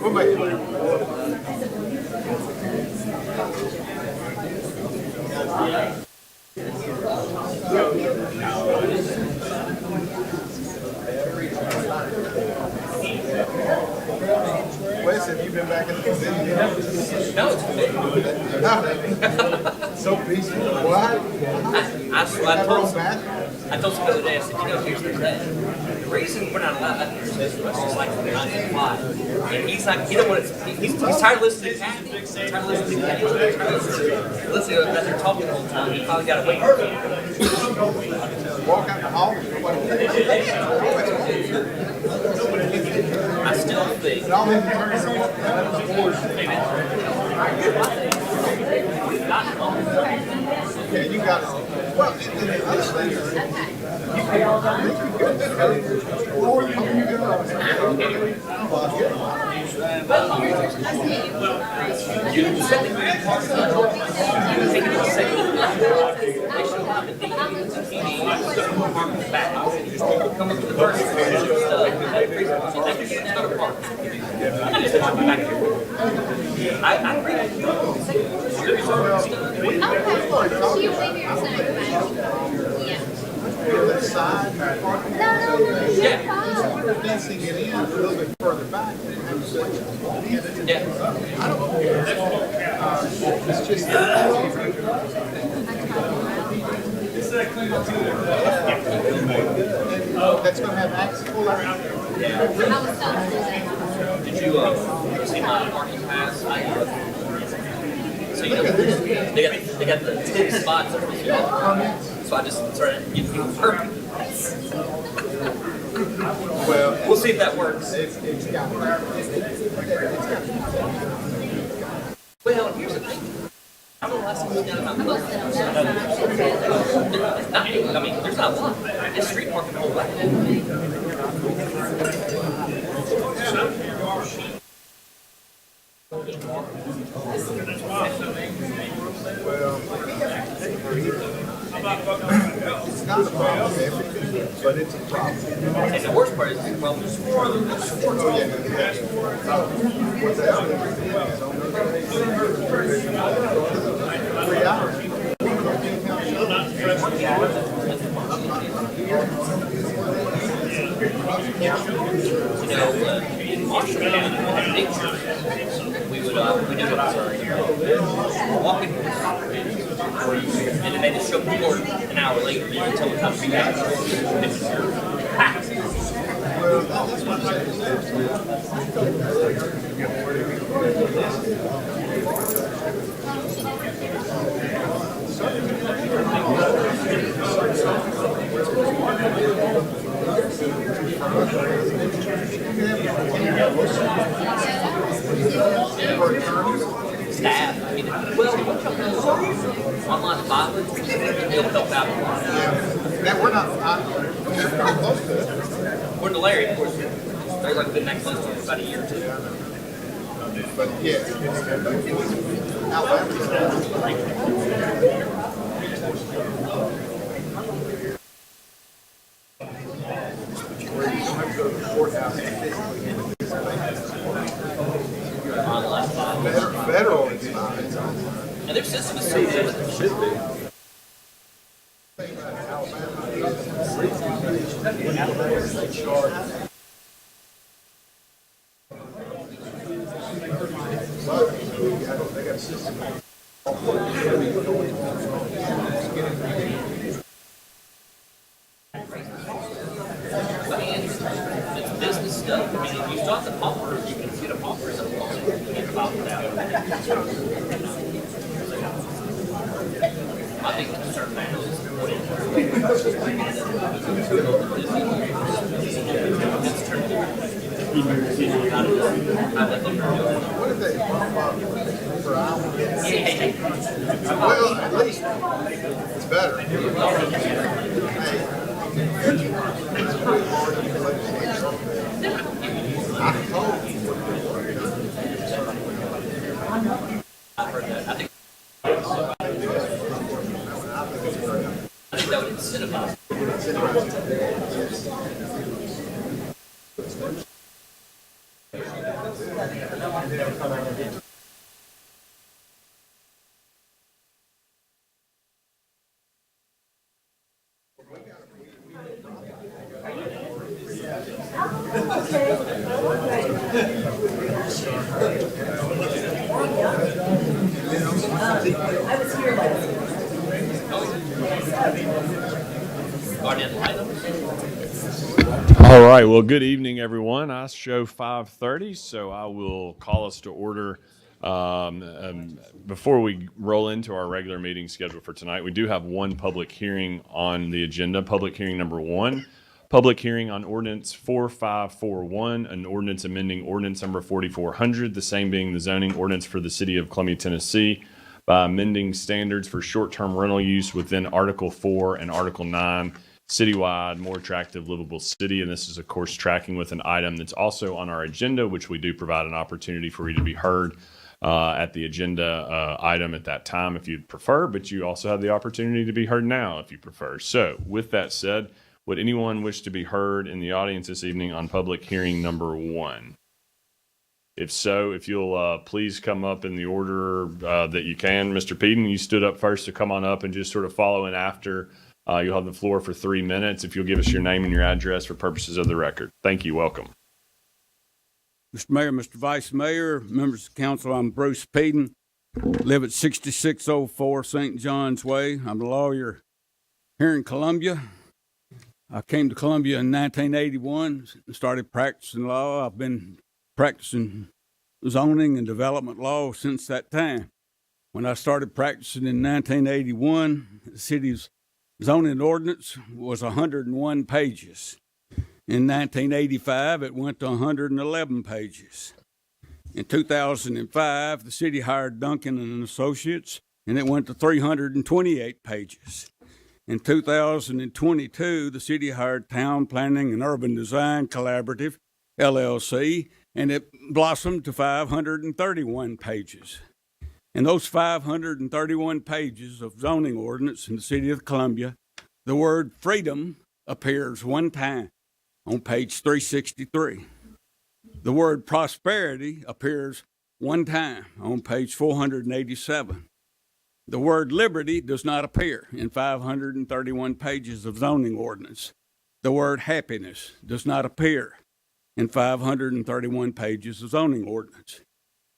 We'll make it later. Wes, have you been back in the casino yet? No, it's big. So peaceful. What? I told somebody the other day, I said, you know, here's the thing. The reason we're not allowed out here is because it's like we're not in fly. And he's like, he don't want to, he's tired of listening to Cat. He's tired of listening to Cat. He's tired of listening to they're talking the whole time. He finally got away. Walk out the hall. I still think. Y'all need to turn it Yeah, you got it. Well, and the other thing is, I agree. the side, No. fencing it in a little bit further back. Yeah. It's just. That's going to have access. Did you see my parking pass? So you know, they got the 10 spots over here. So I just started giving people permits. Well, We'll see if that works. it's got. Well, here's the thing. I don't know last time we did about I mean, there's not a lot. It's street parking the whole way. It's not a problem, but it's a problem. And the worst part is the problem is Oh, yeah. What's that? 3 hours. you know, in Marshall County, at Big Church, we did walking and then they just show people an hour later until the time to be back. Packed. Well, that's what I'm Staff. I mean, well, online violence, it'll help out a lot. That we're not close to it. We're in the Larry, of course. There's like been that close to about a year or two. But yeah, Online violence. federal is not. And their system is so good. It should be. They got a system. I mean, it's business stuff. I mean, if you start the paupers, you can see the paupers at the moment. You get about that. I think the concern now is what it What did they bump up per hour? is. Well, at least it's better. Hey, it's pretty hard to legislate something. I told you. I've heard that. I think that would incentivize. All right. Well, good evening, everyone. I show 5:30, so I will call us to order. Before we roll into our regular meeting schedule for tonight, we do have one public hearing on the agenda. Public hearing number one, public hearing on ordinance 4541, an ordinance amending ordinance number 4400, the same being the zoning ordinance for the city of Columbia, Tennessee, by amending standards for short-term rental use within Article 4 and Article 9, citywide, more attractive, livable city. And this is, of course, tracking with an item that's also on our agenda, which we do provide an opportunity for you to be heard at the agenda item at that time if you'd prefer, but you also have the opportunity to be heard now if you prefer. So with that said, would anyone wish to be heard in the audience this evening on public hearing number one? If so, if you'll please come up in the order that you can. Mr. Peden, you stood up first, so come on up and just sort of follow in after. You'll have the floor for 3 minutes if you'll give us your name and your address for purposes of the record. Thank you. Welcome. Mr. Mayor, Mr. Vice Mayor, members of council, I'm Bruce Peden, live at 6604 St. John's Way. I'm a lawyer here in Columbia. I came to Columbia in 1981 and started practicing law. I've been practicing zoning and development law since that time. When I started practicing in 1981, the city's zoning ordinance was 101 pages. In 1985, it went to 111 pages. In 2005, the city hired Duncan and Associates, and it went to 328 pages. In 2022, the city hired Town Planning and Urban Design Collaborative, LLC, and it blossomed to 531 pages. In those 531 pages of zoning ordinance in the city of Columbia, the word freedom appears one time on page 363. The word prosperity appears one time on page 487. The word liberty does not appear in 531 pages of zoning ordinance. The word happiness does not appear in 531 pages of zoning ordinance.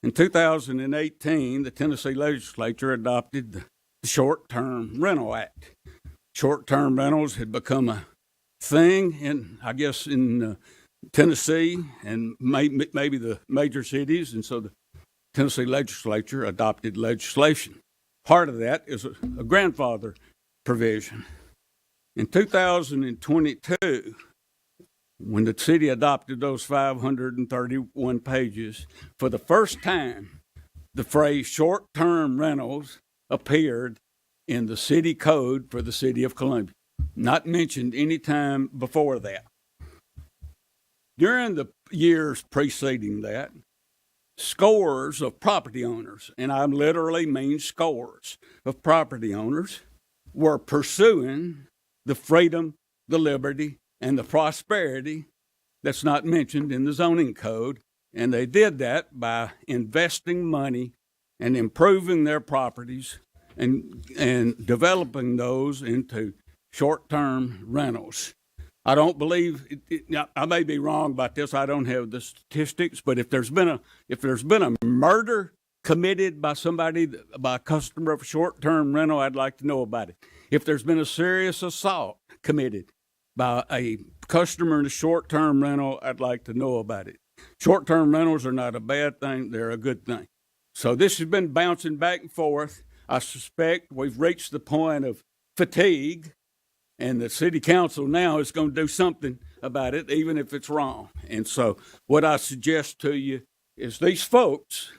In 2018, the Tennessee legislature adopted the Short-Term Rental Act. Short-term rentals had become a thing in Tennessee and maybe the major cities, and so the Tennessee legislature adopted legislation. Part of that is a grandfather provision. In 2022, when the city adopted those 531 pages, for the first time, the phrase short-term rentals appeared in the city code for the city of Columbia, not mentioned any time before that. During the years preceding that, scores of property owners, and I literally mean scores of property owners, were pursuing the freedom, the liberty, and the prosperity that's not mentioned in the zoning code. And they did that by investing money and improving their properties and developing those into short-term rentals. I don't believe I may be wrong about this. I don't have the statistics, but if there's been a murder committed by a customer of a short-term rental, I'd like to know about it. If there's been a serious assault committed by a customer in a short-term rental, I'd like to know about it. Short-term rentals are not a bad thing; they're a good thing. So this has been bouncing back and forth. I suspect we've reached the point of fatigue, and the city council now is going to do something about it, even if it's wrong. And so what I suggest to you is these folks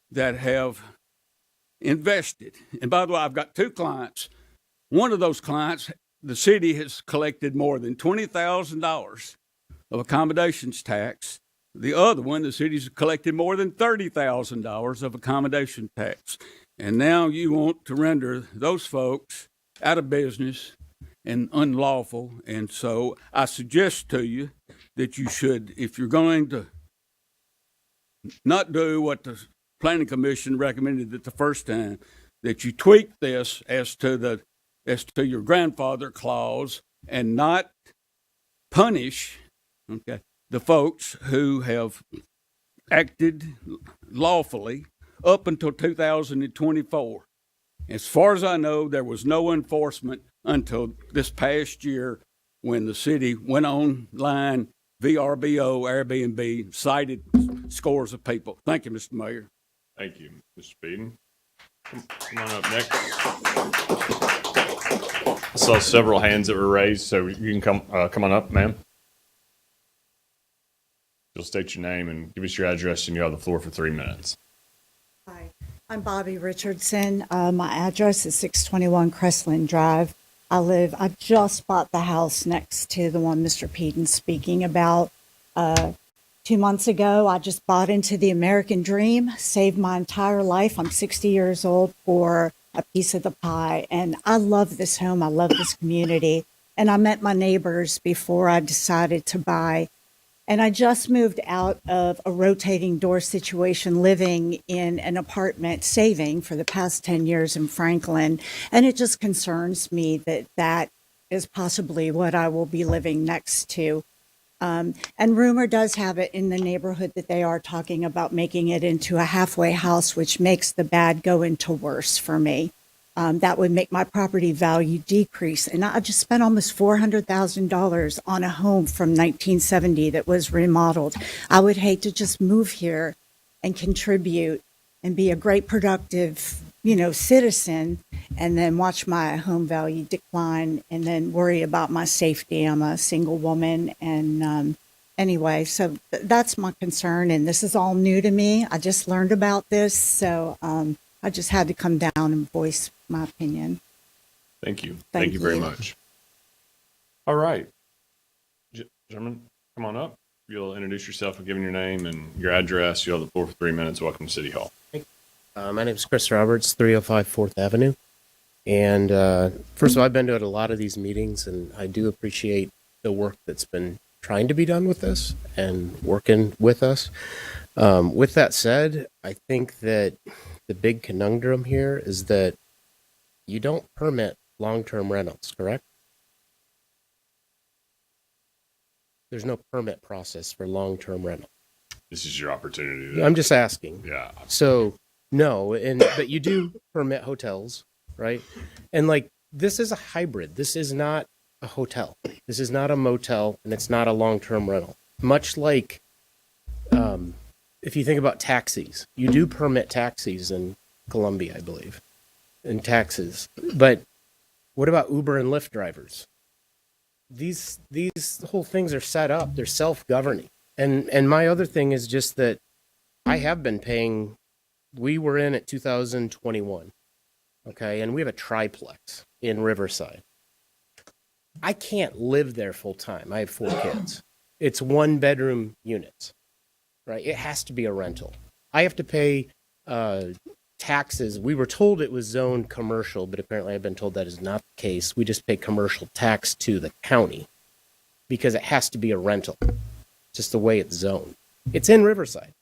that have invested, and by the way, I've got two clients. One of those clients, the city has collected more than $20,000 of accommodations tax. The other one, the city's collected more than $30,000 of accommodation tax. And now you want to render those folks out of business and unlawful. And so I suggest to you that you should, if you're going to not do what the planning commission recommended it the first time, that you tweak this as to your grandfather clause and not punish, okay, the folks who have acted lawfully up until 2024. As far as I know, there was no enforcement until this past year when the city went online, VRBO, Airbnb, cited scores of people. Thank you, Mr. Mayor. Thank you, Mr. Speeden. Come on up next. I saw several hands that were raised, so you can come on up, ma'am. You'll state your name and give us your address, and you have the floor for 3 minutes. Hi, I'm Bobby Richardson. My address is 621 Crestland Drive. I just bought the house next to the one Mr. Peden's speaking about. 2 months ago, I just bought into the American dream, saved my entire life. I'm 60 years old for a piece of the pie. And I love this home. I love this community. And I met my neighbors before I decided to buy. And I just moved out of a rotating door situation, living in an apartment, saving for the past 10 years in Franklin. And it just concerns me that that is possibly what I will be living next to. And rumor does have it in the neighborhood that they are talking about making it into a halfway house, which makes the bad go into worse for me. That would make my property value decrease. And I just spent almost $400,000 on a home from 1970 that was remodeled. I would hate to just move here and contribute and be a great productive, citizen, and then watch my home value decline and then worry about my safety. I'm a single woman. And anyway, so that's my concern. And this is all new to me. I just learned about this. So I just had to come down and voice my opinion. Thank you. Thank Thank you very you. much. All right. Gentlemen, come on up. You'll introduce yourself and give your name and your address. You'll have the floor for 3 minutes. Welcome to City Hall. My name is Chris Roberts, 305 4th Avenue. And first of all, I've been to a lot of these meetings, and I do appreciate the work that's been trying to be done with this and working with us. With that said, I think that the big conundrum here is that you don't permit long-term rentals, correct? There's no permit process for long-term rental. This is your opportunity. To, I'm just asking. yeah. So no, but you do permit hotels, right? And this is a hybrid. This is not a hotel. This is not a motel, and it's not a long-term rental. Much like if you think about taxis, you do permit taxis in Columbia, I believe, and taxes. But what about Uber and Lyft drivers? These whole things are set up. They're self-governing. And my other thing is just that I have been paying. We were in at 2021, okay, and we have a triplex in Riverside. I can't live there full time. I have 4 kids. It's 1-bedroom units, right? It has to be a rental. I have to pay taxes. We were told it was zoned commercial, but apparently I've been told that is not the case. We just pay commercial tax to the county because it has to be a rental, just the way it's zoned. It's in Riverside.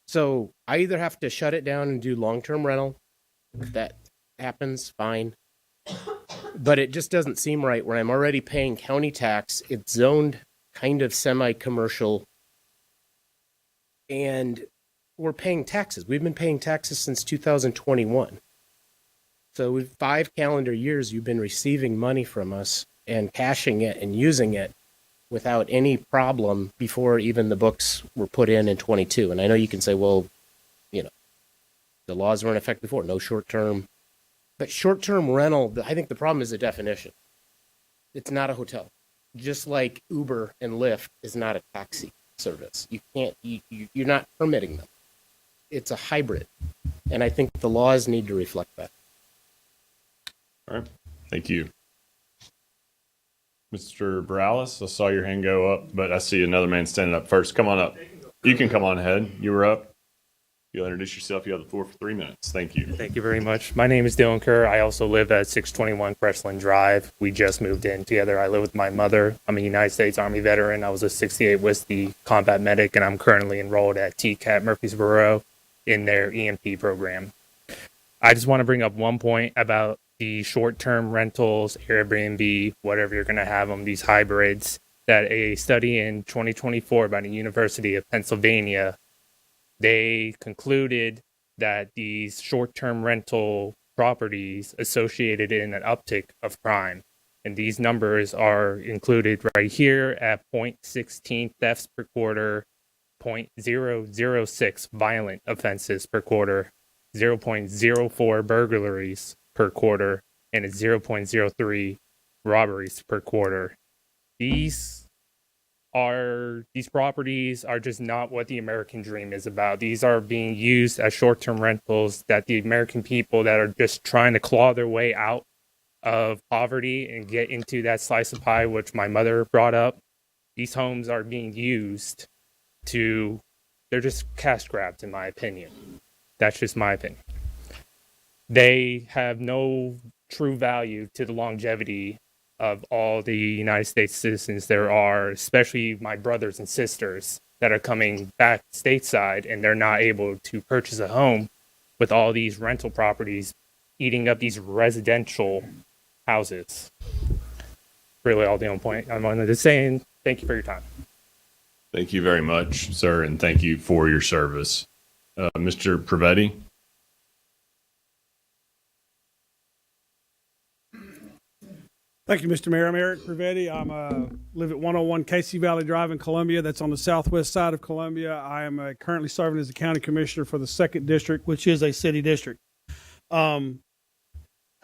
So I either have to shut it down and do long-term rental. If that happens, fine. But it just doesn't seem right where I'm already paying county tax. It's zoned kind of semi-commercial. And we're paying taxes. We've been paying taxes since 2021. So with 5 calendar years, you've been receiving money from us and cashing it and using it without any problem before even the books were put in 22. And I know you can say, well, the laws were in effect before, no short-term. But short-term rental, I think the problem is the definition. It's not a hotel. Just like Uber and Lyft is not a taxi service. You can't, you're not permitting them. It's a hybrid. And I think the laws need to reflect that. All right. Thank you. Mr. Morales, I saw your hand go up, but I see another man standing up first. Come on up. You can come on ahead. You were up. You'll introduce yourself. You have the floor for 3 minutes. Thank you. Thank you very much. My name is Dylan Kerr. I also live at 621 Crestland Drive. We just moved in together. I live with my mother. I'm a United States Army veteran. I was a 68 Whiskey combat medic, and I'm currently enrolled at TCAT Murfreesboro in their EMP program. I just want to bring up one point about the short-term rentals, Airbnb, whatever you're going to have them, these hybrids, that a study in 2024 by the University of Pennsylvania, they concluded that these short-term rental properties associated in an uptick of crime. And these numbers are included right here at 0.16 thefts per quarter, 0.006 violent offenses per quarter, 0.04 burglaries per quarter, and a 0.03 robberies per quarter. These properties are just not what the American dream is about. These are being used as short-term rentals that the American people that are just trying to claw their way out of poverty and get into that slice of pie, which my mother brought up. These homes are being used they're just cash grabs, in my opinion. That's just my opinion. They have no true value to the longevity of all the United States citizens there are, especially my brothers and sisters that are coming back stateside, and they're not able to purchase a home with all these rental properties eating up these residential houses. Really all the only point I'm on this saying. Thank you for your time. Thank you very much, sir, and thank you for your service. Mr. Privetti? Thank you, Mr. Mayor. I'm Eric Privetti. I live at 101 Casey Valley Drive in Columbia. That's on the southwest side of Columbia. I am currently serving as a county commissioner for the 2nd District, which is a city district.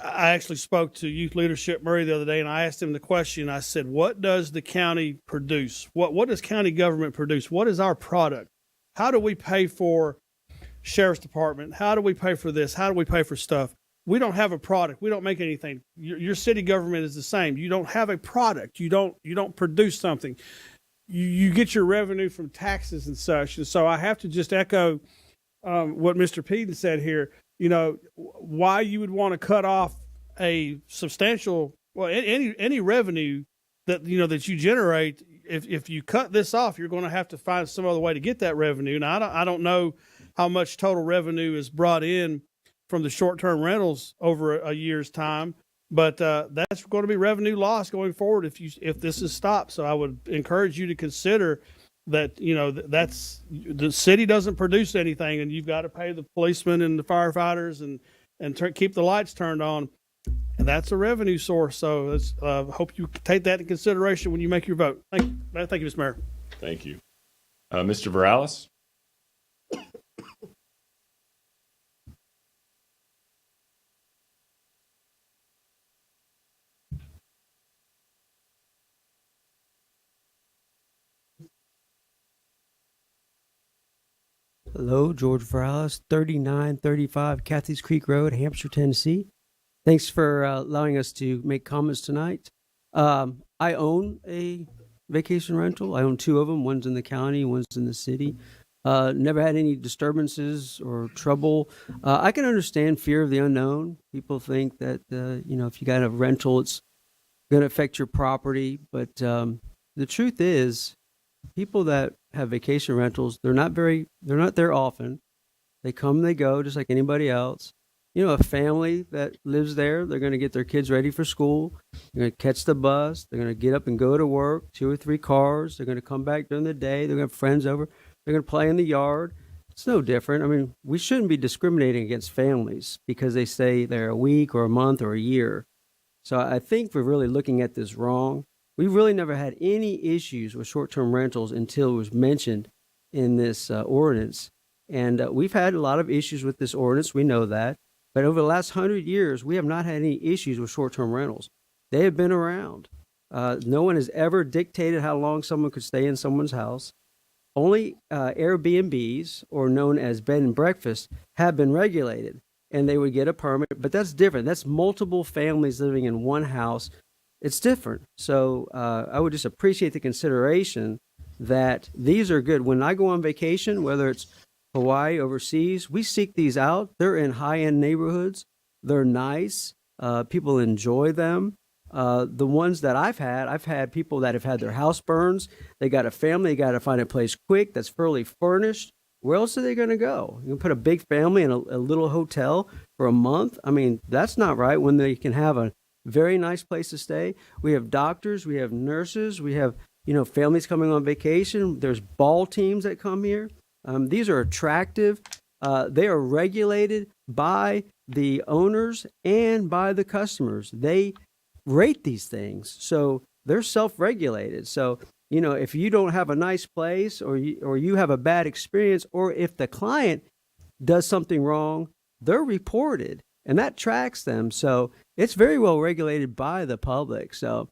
I actually spoke to Youth Leadership Murray the other day, and I asked him the question. I said, what does the county produce? What does county government produce? What is our product? How do we pay for sheriff's department? How do we pay for this? How do we pay for stuff? We don't have a product. We don't make anything. Your city government is the same. You don't have a product. You don't produce something. You get your revenue from taxes and such. And so I have to just echo what Mr. Peden said here. You know, why you would want to cut off a substantial, any revenue that you generate. If you cut this off, you're going to have to find some other way to get that revenue. Now, I don't know how much total revenue is brought in from the short-term rentals over a year's time, but that's going to be revenue loss going forward if this is stopped. So I would encourage you to consider that. That's the city doesn't produce anything, and you've got to pay the policemen and the firefighters and keep the lights turned on, and that's a revenue source. So I hope you take that into consideration when you make your vote. Thank you, Mr. Mayor. Thank you. Mr. Morales? Hello, George Morales, 3935 Cathy's Creek Road, Hampshire, Tennessee. Thanks for allowing us to make comments tonight. I own a vacation rental. I own 2 of them. One's in the county, one's in the city. Never had any disturbances or trouble. I can understand fear of the unknown. People think that, if you got a rental, it's going to affect your property. But the truth is, people that have vacation rentals, they're not there often. They come, they go, just like anybody else. A family that lives there, they're going to get their kids ready for school. They're going to catch the bus. They're going to get up and go to work, 2 or 3 cars. They're going to come back during the day. They're going to have friends over. They're going to play in the yard. It's no different. I mean, we shouldn't be discriminating against families because they stay there a week or a month or a year. So I think we're really looking at this wrong. We really never had any issues with short-term rentals until it was mentioned in this ordinance. And we've had a lot of issues with this ordinance. We know that. But over the last 100 years, we have not had any issues with short-term rentals. They have been around. No one has ever dictated how long someone could stay in someone's house. Only Airbnbs, or known as bed and breakfast, have been regulated, and they would get a permit. But that's different. That's multiple families living in one house. It's different. So I would just appreciate the consideration that these are good. When I go on vacation, whether it's Hawaii, overseas. We seek these out. They're in high-end neighborhoods. They're nice. People enjoy them. The ones that I've had people that have had their house burns. They got a family. They got to find a place quick that's fairly furnished. Where else are they going to go? You can put a big family in a little hotel for a month. I mean, that's not right when they can have a very nice place to stay. We have doctors. We have nurses. We have, families coming on vacation. There's ball teams that come here. These are attractive. They are regulated by the owners and by the customers. They rate these things. So they're self-regulated. So, if you don't have a nice place or you have a bad experience, or if the client does something wrong, they're reported and that tracks them. So it's very well regulated by the public. So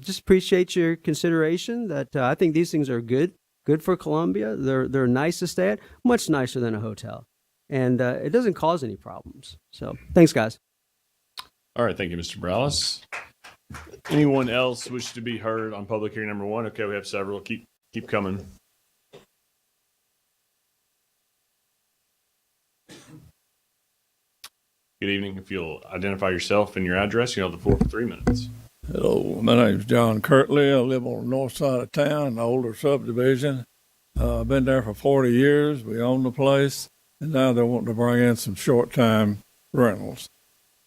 just appreciate your consideration that I think these things are good for Columbia. They're nice to stay at, much nicer than a hotel. And it doesn't cause any problems. So thanks, guys. All right. Thank you, Mr. Morales. Anyone else wish to be heard on public hearing number 1? Okay, we have several. Keep coming. Good evening. If you'll identify yourself and your address, you'll have the floor for 3 minutes. Hello, my name's John Kirtley. I live on the north side of town, an older subdivision. I've been there for 40 years. We own the place, and now they're wanting to bring in some short-time rentals.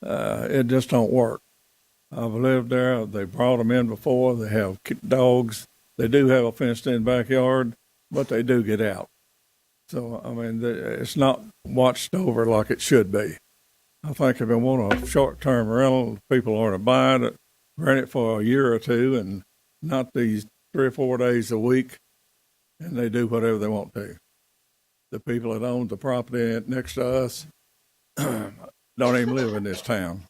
It just don't work. I've lived there. They brought them in before. They have dogs. They do have a fenced-in backyard, but they do get out. So, I mean, it's not watched over like it should be. I think if they want a short-term rental, people ought to buy it, rent it for a year or two, and not these 3 or 4 days a week, and they do whatever they want to. The people that own the property next to us don't even live in this town.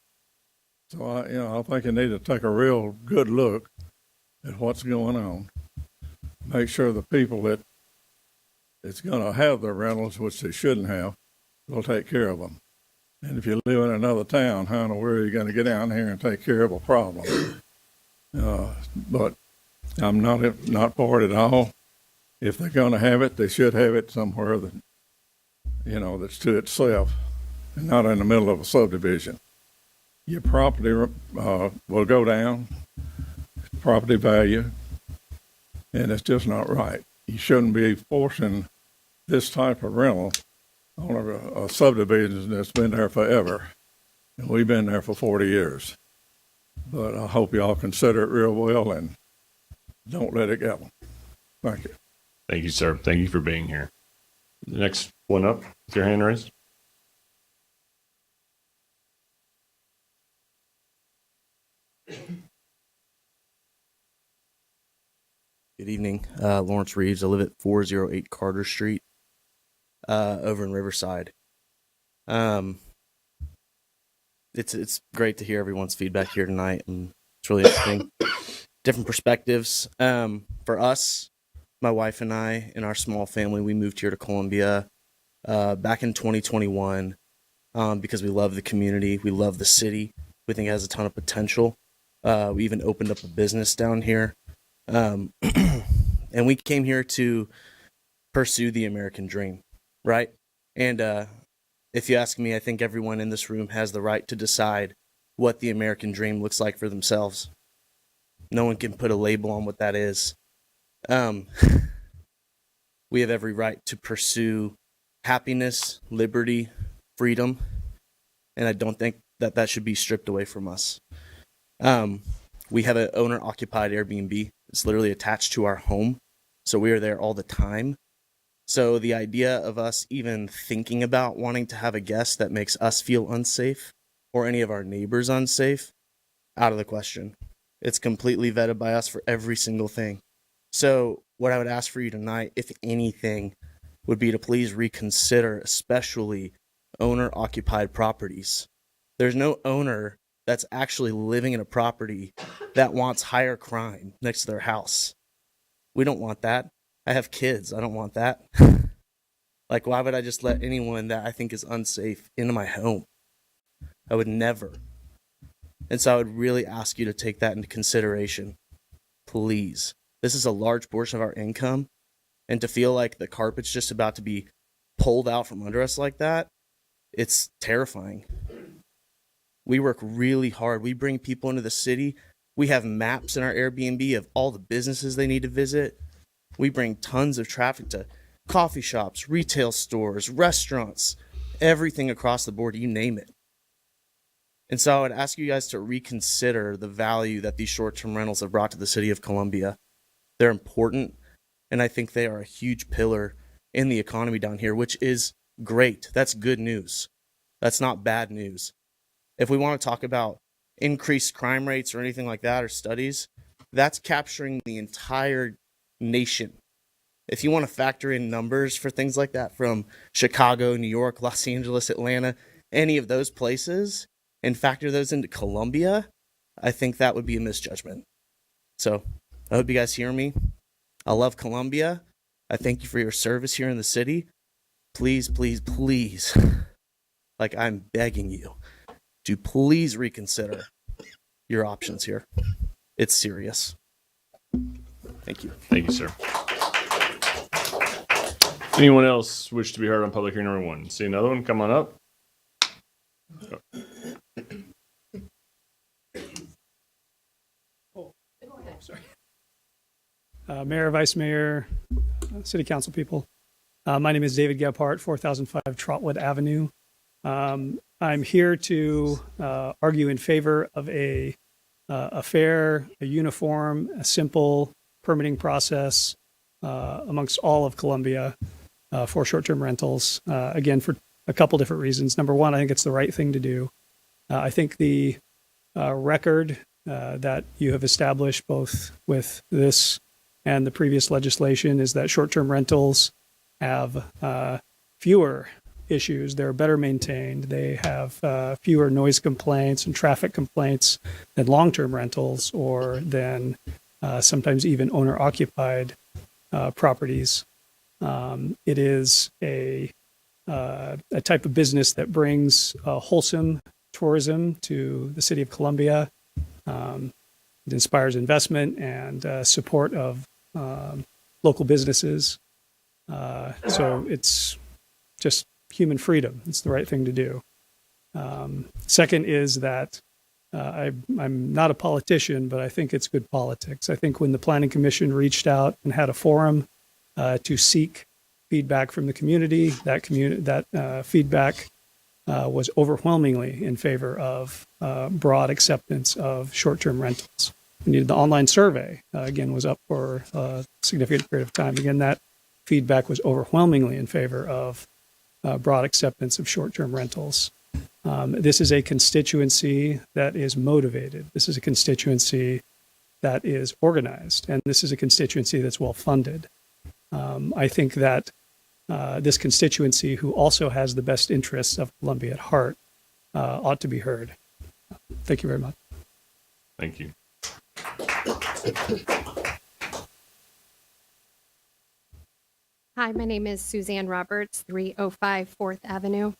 So I think you need to take a real good look at what's going on. Make sure the people that's going to have their rentals, which they shouldn't have, will take care of them. And if you live in another town, how in the world are you going to get down here and take care of a problem? But I'm not for it at all. If they're going to have it, they should have it somewhere that, that's to itself and not in the middle of a subdivision. Your property will go down, property value, and it's just not right. You shouldn't be forcing this type of rental on a subdivision that's been there forever. And we've been there for 40 years. But I hope y'all consider it real well and don't let it go. Thank you. Thank you, sir. Thank you for being here. The next one up with your hand raised. Good evening, Lawrence Reeves. I live at 408 Carter Street, over in Riverside. It's great to hear everyone's feedback here tonight, and it's really interesting. Different perspectives. For us, my wife and I, and our small family, we moved here to Columbia back in 2021 because we love the community, we love the city. We think it has a ton of potential. We even opened up a business down here. And we came here to pursue the American dream, right? And if you ask me, I think everyone in this room has the right to decide what the American dream looks like for themselves. No one can put a label on what that is. We have every right to pursue happiness, liberty, freedom, and I don't think that should be stripped away from us. We have an owner-occupied Airbnb. It's literally attached to our home, so we are there all the time. So the idea of us even thinking about wanting to have a guest that makes us feel unsafe or any of our neighbors unsafe, out of the question. It's completely vetted by us for every single thing. So what I would ask for you tonight, if anything, would be to please reconsider, especially owner-occupied properties. There's no owner that's actually living in a property that wants higher crime next to their house. We don't want that. I have kids. I don't want that. Like, why would I just let anyone that I think is unsafe into my home? I would never. And so I would really ask you to take that into consideration. Please. This is a large portion of our income. And to feel like the carpet's just about to be pulled out from under us like that, it's terrifying. We work really hard. We bring people into the city. We have maps in our Airbnb of all the businesses they need to visit. We bring tons of traffic to coffee shops, retail stores, restaurants, everything across the board, you name it. And so I would ask you guys to reconsider the value that these short-term rentals have brought to the city of Columbia. They're important, and I think they are a huge pillar in the economy down here, which is great. That's good news. That's not bad news. If we want to talk about increased crime rates or anything like that, or studies, that's capturing the entire nation. If you want to factor in numbers for things like that from Chicago, New York, Los Angeles, Atlanta, any of those places, and factor those into Columbia, I think that would be a misjudgment. So I hope you guys hear me. I love Columbia. I thank you for your service here in the city. Please, please, please, like I'm begging you, to please reconsider your options here. It's serious. Thank you. Thank you, sir. Anyone else wish to be heard on public hearing number 1? See another one? Come on up. Mayor, Vice Mayor, City Council people. My name is David Gephardt, 4005 Trotwood Avenue. I'm here to argue in favor of a fair, a uniform, a simple permitting process amongst all of Columbia for short-term rentals. Again, for a couple different reasons. Number one, I think it's the right thing to do. I think the record that you have established both with this and the previous legislation is that short-term rentals have fewer issues. They're better maintained. They have fewer noise complaints and traffic complaints than long-term rentals or than sometimes even owner-occupied properties. It is a type of business that brings wholesome tourism to the city of Columbia. It inspires investment and support of local businesses. So it's just human freedom. It's the right thing to do. Second is that I'm not a politician, but I think it's good politics. I think when the Planning Commission reached out and had a forum to seek feedback from the community, that feedback was overwhelmingly in favor of broad acceptance of short-term rentals. We needed the online survey, again, was up for a significant period of time. Again, that feedback was overwhelmingly in favor of broad acceptance of short-term rentals. This is a constituency that is motivated. This is a constituency that is organized, and this is a constituency that's well-funded. I think that this constituency, who also has the best interests of Columbia at heart, ought to be heard. Thank you very much. Thank you. Hi, my name is Suzanne Roberts, 305 4th Avenue.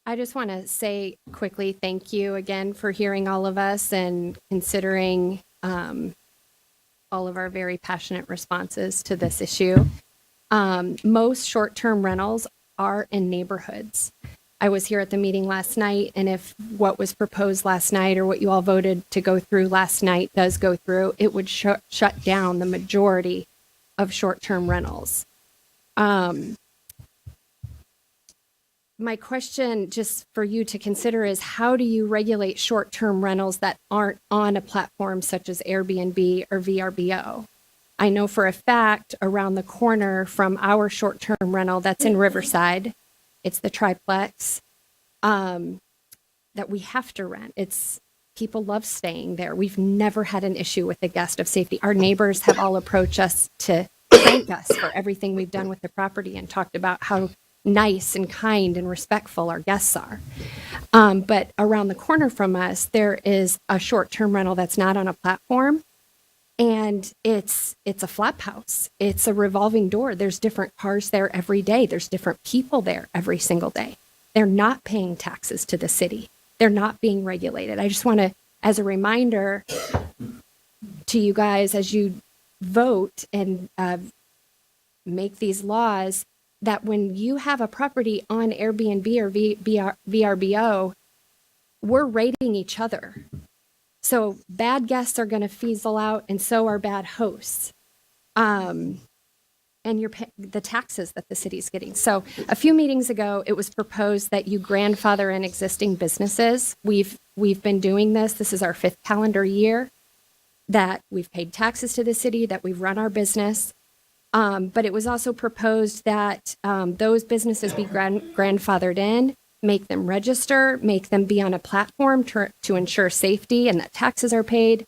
I just want to say quickly thank you again for hearing all of us and considering all of our very passionate responses to this issue. Most short-term rentals are in neighborhoods. I was here at the meeting last night, and if what was proposed last night or what you all voted to go through last night does go through, it would shut down the majority of short-term rentals. My question just for you to consider is, how do you regulate short-term rentals that aren't on a platform such as Airbnb or VRBO? I know for a fact around the corner from our short-term rental that's in Riverside, it's the triplex, that we have to rent. People love staying there. We've never had an issue with the guest of safety. Our neighbors have all approached us to thank us for everything we've done with the property and talked about how nice and kind and respectful our guests are. But around the corner from us, there is a short-term rental that's not on a platform, and it's a flap house. It's a revolving door. There's different cars there every day. There's different people there every single day. They're not paying taxes to the city. They're not being regulated. I just want to, as a reminder to you guys, as you vote and make these laws that when you have a property on Airbnb or VRBO, we're rating each other. So bad guests are going to fizzle out, and so are bad hosts. And the taxes that the city's getting. So a few meetings ago, it was proposed that you grandfather in existing businesses. We've been doing this. This is our 5th calendar year that we've paid taxes to the city, that we've run our business. But it was also proposed that those businesses be grandfathered in, make them register, make them be on a platform to ensure safety and that taxes are paid,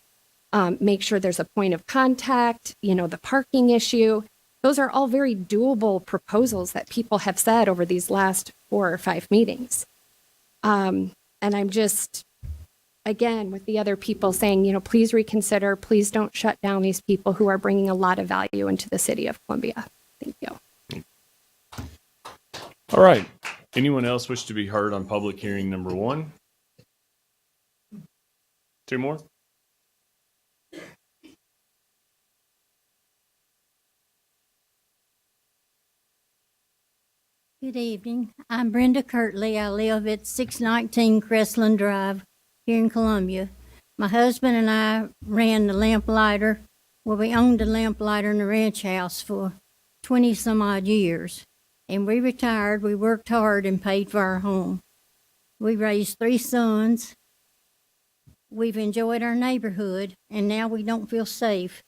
make sure there's a point of contact, the parking issue. Those are all very doable proposals that people have said over these last 4 or 5 meetings. And I'm just, again, with the other people saying, please reconsider, please don't shut down these people who are bringing a lot of value into the city of Columbia. Thank you. All right. Anyone else wish to be heard on public hearing number 1? 2 more? Good evening. I'm Brenda Kirtley. I live at 619 Crestland Drive here in Columbia. My husband and I ran the lamplighter. Well, we owned the lamplighter in the ranch house for 20 some odd years. And we retired. We worked hard and paid for our home. We raised 3 sons. We've enjoyed our neighborhood, and now we don't feel safe.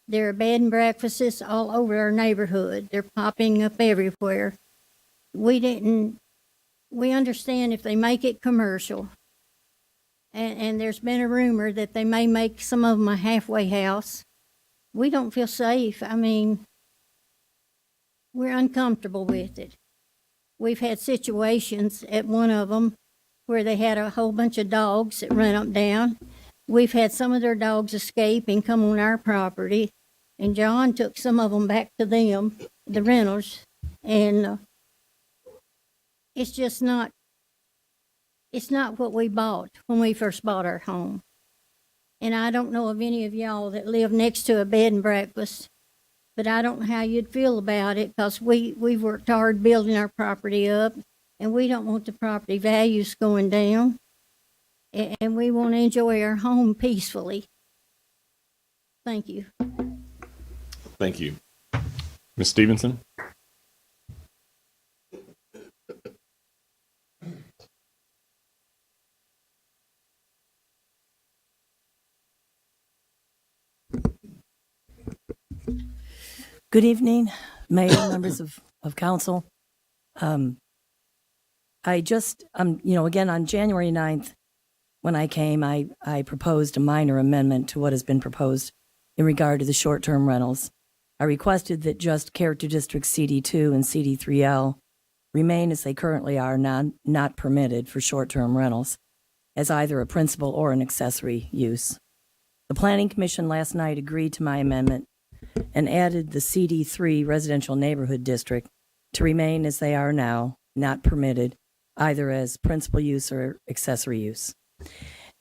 There are bed and breakfasts all over our neighborhood. They're popping up everywhere. We understand if they make it commercial, and there's been a rumor that they may make some of them a halfway house. We don't feel safe. I mean, we're uncomfortable with it. We've had situations at one of them where they had a whole bunch of dogs that run up down. We've had some of their dogs escape and come on our property, and John took some of them back to them, the renters, and it's just not what we bought when we first bought our home. And I don't know of any of y'all that live next to a bed and breakfast, but I don't know how you'd feel about it, because we've worked hard building our property up, and we don't want the property values going down, and we want to enjoy our home peacefully. Thank you. Thank you. Ms. Stevenson? Good evening, Mayor, members of council. Again, on January 9th, when I came, I proposed a minor amendment to what has been proposed in regard to the short-term rentals. I requested that just character districts CD2 and CD3L remain as they currently are, not permitted for short-term rentals as either a principal or an accessory use. The Planning Commission last night agreed to my amendment and added the CD3 residential neighborhood district to remain as they are now, not permitted either as principal use or accessory use.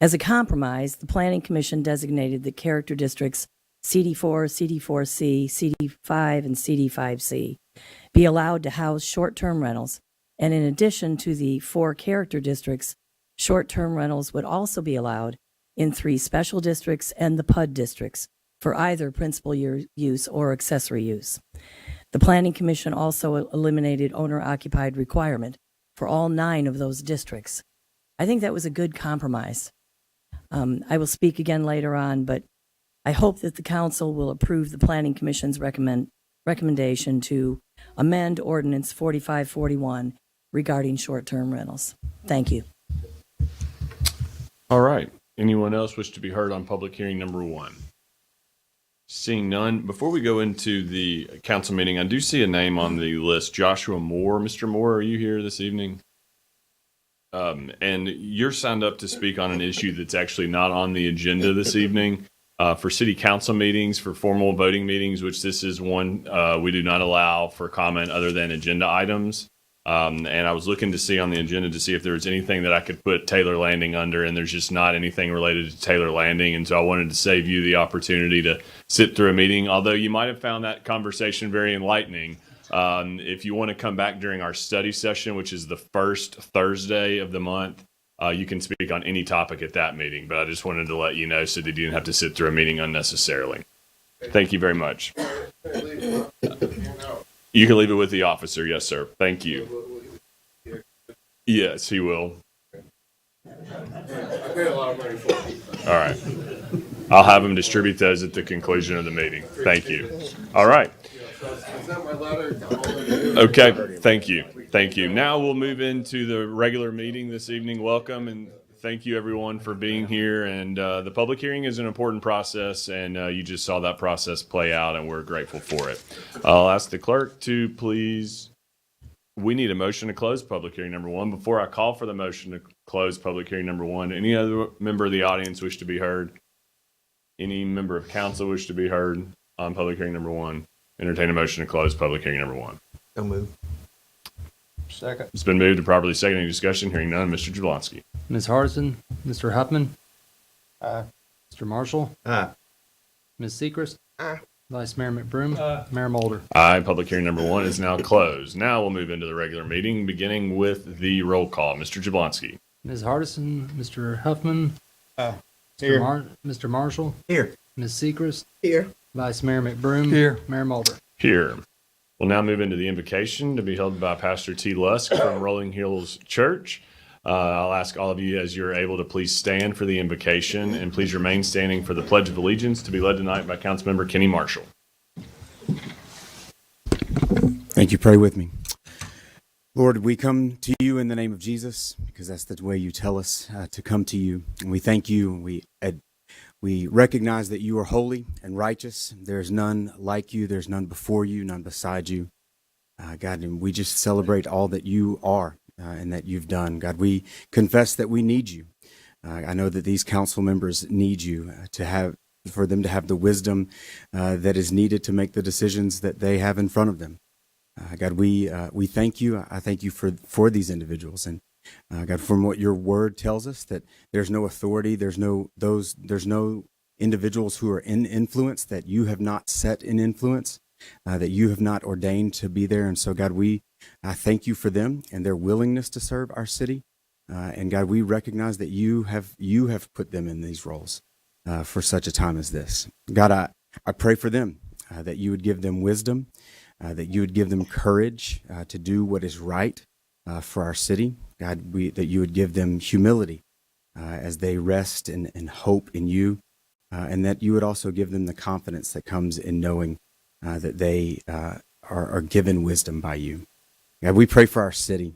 As a compromise, the Planning Commission designated the character districts CD4, CD4C, CD5, and CD5C be allowed to house short-term rentals, and in addition to the 4 character districts, short-term rentals would also be allowed in 3 special districts and the PUD districts for either principal use or accessory use. The Planning Commission also eliminated owner-occupied requirement for all 9 of those districts. I think that was a good compromise. I will speak again later on, but I hope that the council will approve the Planning Commission's recommendation to amend Ordinance 4541 regarding short-term rentals. Thank you. All right. Anyone else wish to be heard on public hearing number 1? Seeing none, before we go into the council meeting, I do see a name on the list, Joshua Moore. Mr. Moore, are you here this evening? And you're signed up to speak on an issue that's actually not on the agenda this evening. For city council meetings, for formal voting meetings, which this is one, we do not allow for comment other than agenda items. And I was looking to see on the agenda to see if there was anything that I could put Taylor Landing under, and there's just not anything related to Taylor Landing. And so I wanted to save you the opportunity to sit through a meeting, although you might have found that conversation very enlightening. If you want to come back during our study session, which is the first Thursday of the month, you can speak on any topic at that meeting. But I just wanted to let you know so that you didn't have to sit through a meeting unnecessarily. Thank you very much. You can leave it with the officer. Yes, sir. Thank you. Yes, he will. All right. I'll have him distribute those at the conclusion of the meeting. Thank you. All right. Okay. Thank you. Thank you. Now we'll move into the regular meeting this evening. Welcome and thank you everyone for being here. And the public hearing is an important process, and you just saw that process play out, and we're grateful for it. I'll ask the clerk to please. We need a motion to close public hearing number one. Before I call for the motion to close public hearing number one, any other member of the audience wish to be heard? Any member of council wish to be heard on public hearing number one? Entertain a motion to close public hearing number one. So move. Second. It's been moved to properly second. Any discussion? Hearing none. Mr. Jablonski. Ms. Hardison, Mr. Huffman, Aye. Mr. Marshall, Aye. Ms. Sechrist, Aye. Vice Mayor McBroom, Mayor Mulder. Aye. Public hearing number one is now closed. Now we'll move into the regular meeting, beginning with the roll call. Mr. Jablonski. Ms. Hardison, Mr. Huffman, Here. Mr. Marshall, Here. Ms. Sechrist, Here. Vice Mayor McBroom, Here. Mayor Mulder. Here. We'll now move into the invocation to be held by Pastor T. Lusk from Rolling Hills Church. I'll ask all of you, as you're able, to please stand for the invocation, and please remain standing for the Pledge of Allegiance to be led tonight by Councilmember Kenny Marshall. Thank you. Pray with me. Lord, we come to you in the name of Jesus because that's the way you tell us to come to you. And we thank you. We recognize that you are holy and righteous. There's none like you. There's none before you, none beside you. God, and we just celebrate all that you are and that you've done. God, we confess that we need you. I know that these council members need you for them to have the wisdom that is needed to make the decisions that they have in front of them. God, we thank you. I thank you for these individuals. And God, from what your word tells us, that there's no authority, there's no individuals who are in influence that you have not set in influence, that you have not ordained to be there. And so, God, I thank you for them and their willingness to serve our city. And God, we recognize that you have put them in these roles for such a time as this. God, I pray for them that you would give them wisdom, that you would give them courage to do what is right for our city. God, that you would give them humility as they rest and hope in you, and that you would also give them the confidence that comes in knowing that they are given wisdom by you. God, we pray for our city,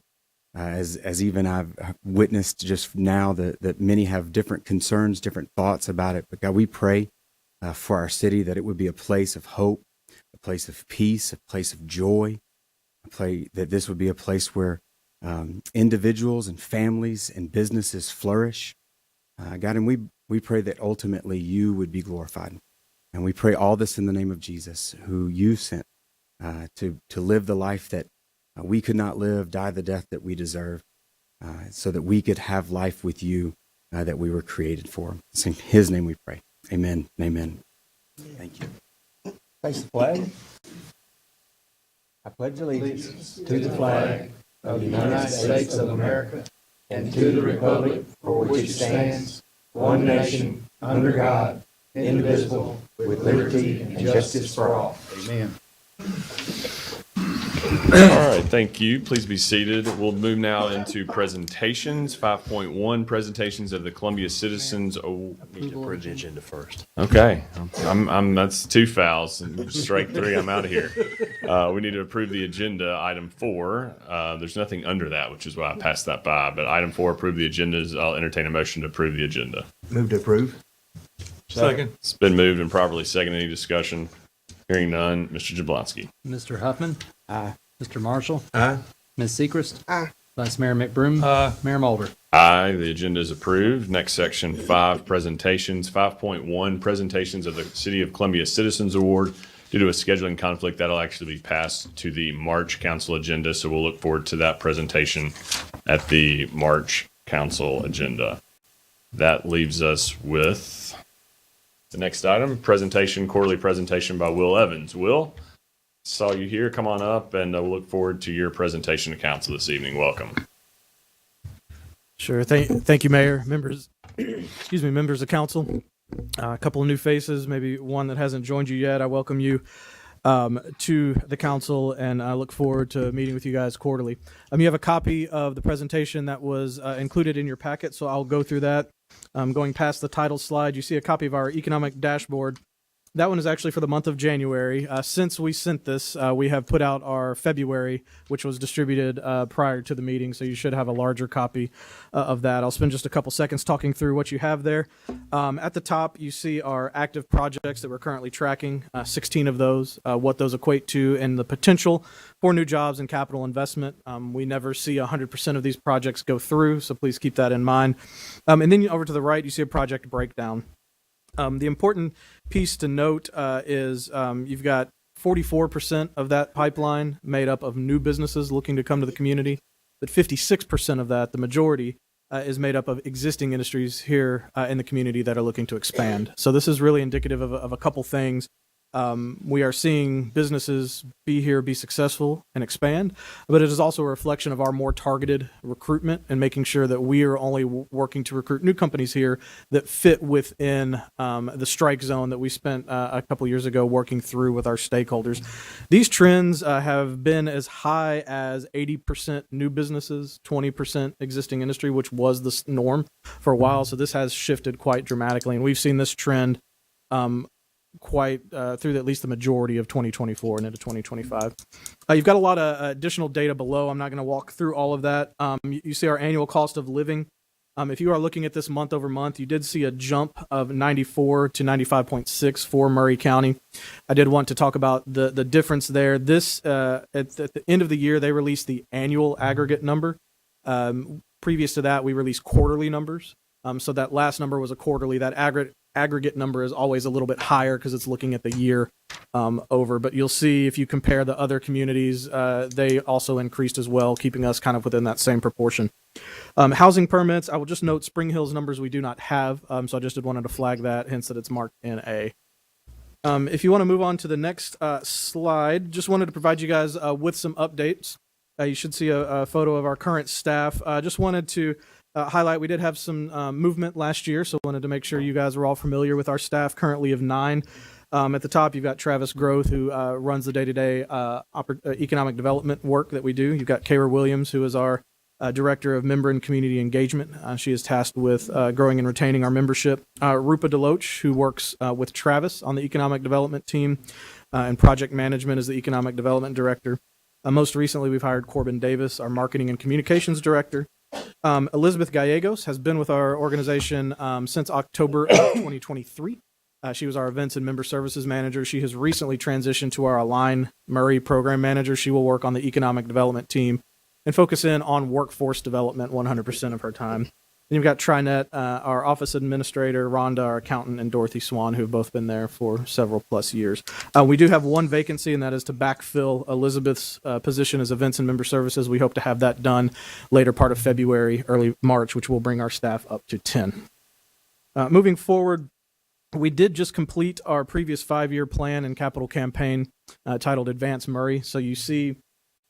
as even I've witnessed just now that many have different concerns, different thoughts about it. But God, we pray for our city that it would be a place of hope, a place of peace, a place of joy. I pray that this would be a place where individuals and families and businesses flourish. God, and we pray that ultimately you would be glorified. And we pray all this in the name of Jesus, who you sent to live the life that we could not live, die the death that we deserve, so that we could have life with you that we were created for. It's in his name we pray. Amen and amen. Thank you. Face the flag. I pledge allegiance to the flag of the United States of America and to the republic for which it stands, one nation, under God, indivisible, with liberty and justice for all. Amen. All right, thank you. Please be seated. We'll move now into presentations. 5.1, presentations of the Columbia Citizens. Oh, we need to approve the agenda first. Okay, that's two fouls. Strike three. I'm out of here. We need to approve the agenda. Item 4. There's nothing under that, which is why I passed that by. But item 4, approve the agendas. I'll entertain a motion to approve the agenda. Move to approve. Second. It's been moved and properly seconded. Any discussion? Hearing none. Mr. Jablonski. Mr. Huffman, Aye. Mr. Marshall, Aye. Ms. Sechrist, Aye. Vice Mayor McBroom, Mayor Mulder. Aye, the agenda is approved. Next section, 5, presentations. 5.1, presentations of the City of Columbia Citizens Award. due to a scheduling conflict, that'll actually be passed to the March council agenda. So we'll look forward to that presentation at the March council agenda. That leaves us with the next item, quarterly presentation by Will Evans. Will, saw you here. Come on up, and we'll look forward to your presentation to council this evening. Welcome. Sure. Thank you, Mayor, members. Excuse me, members of council. A couple of new faces, maybe one that hasn't joined you yet. I welcome you to the council, and I look forward to meeting with you guys quarterly. You have a copy of the presentation that was included in your packet, so I'll go through that. Going past the title slide, you see a copy of our economic dashboard. That one is actually for the month of January. Since we sent this, we have put out our February, which was distributed prior to the meeting, so you should have a larger copy of that. I'll spend just a couple seconds talking through what you have there. At the top, you see our active projects that we're currently tracking, 16 of those, what those equate to, and the potential for new jobs and capital investment. We never see 100% of these projects go through, so please keep that in mind. And then over to the right, you see a project breakdown. The important piece to note is you've got 44% of that pipeline made up of new businesses looking to come to the community, but 56% of that, the majority, is made up of existing industries here in the community that are looking to expand. So this is really indicative of a couple things. We are seeing businesses be here, be successful, and expand, but it is also a reflection of our more targeted recruitment and making sure that we are only working to recruit new companies here that fit within the strike zone that we spent a couple years ago working through with our stakeholders. These trends have been as high as 80% new businesses, 20% existing industry, which was the norm for a while. So this has shifted quite dramatically, and we've seen this trend quite through at least the majority of 2024 and into 2025. You've got a lot of additional data below. I'm not going to walk through all of that. You see our annual cost of living. If you are looking at this month over month, you did see a jump of 94 to 95.6 for Murray County. I did want to talk about the difference there. This at the end of the year, they released the annual aggregate number. Previous to that, we released quarterly numbers. So that last number was a quarterly. That aggregate number is always a little bit higher because it's looking at the year over. But you'll see if you compare the other communities, they also increased as well, keeping us kind of within that same proportion. Housing permits, I will just note Spring Hill's numbers we do not have. So I just wanted to flag that, hence that it's marked NA. If you want to move on to the next slide, just wanted to provide you guys with some updates. You should see a photo of our current staff. Just wanted to highlight, we did have some movement last year, so wanted to make sure you guys were all familiar with our staff, currently of 9. At the top, you've got Travis Groth, who runs the day-to-day economic development work that we do. You've got Kara Williams, who is our Director of Member and Community Engagement. She is tasked with growing and retaining our membership. Rupa Deloach, who works with Travis on the economic development team, and project management as the economic development director. Most recently, we've hired Corbin Davis, our marketing and communications director. Elizabeth Gallegos has been with our organization since October of 2023. She was our events and member services manager. She has recently transitioned to our Align Murray program manager. She will work on the economic development team and focus in on workforce development 100% of her time. Then you've got Trinette, our office administrator, Rhonda, our accountant, and Dorothy Swan, who have both been there for several plus years. We do have one vacancy, and that is to backfill Elizabeth's position as events and member services. We hope to have that done later part of February, early March, which will bring our staff up to 10. Moving forward, we did just complete our previous 5-year plan and capital campaign titled Advance Murray. So you see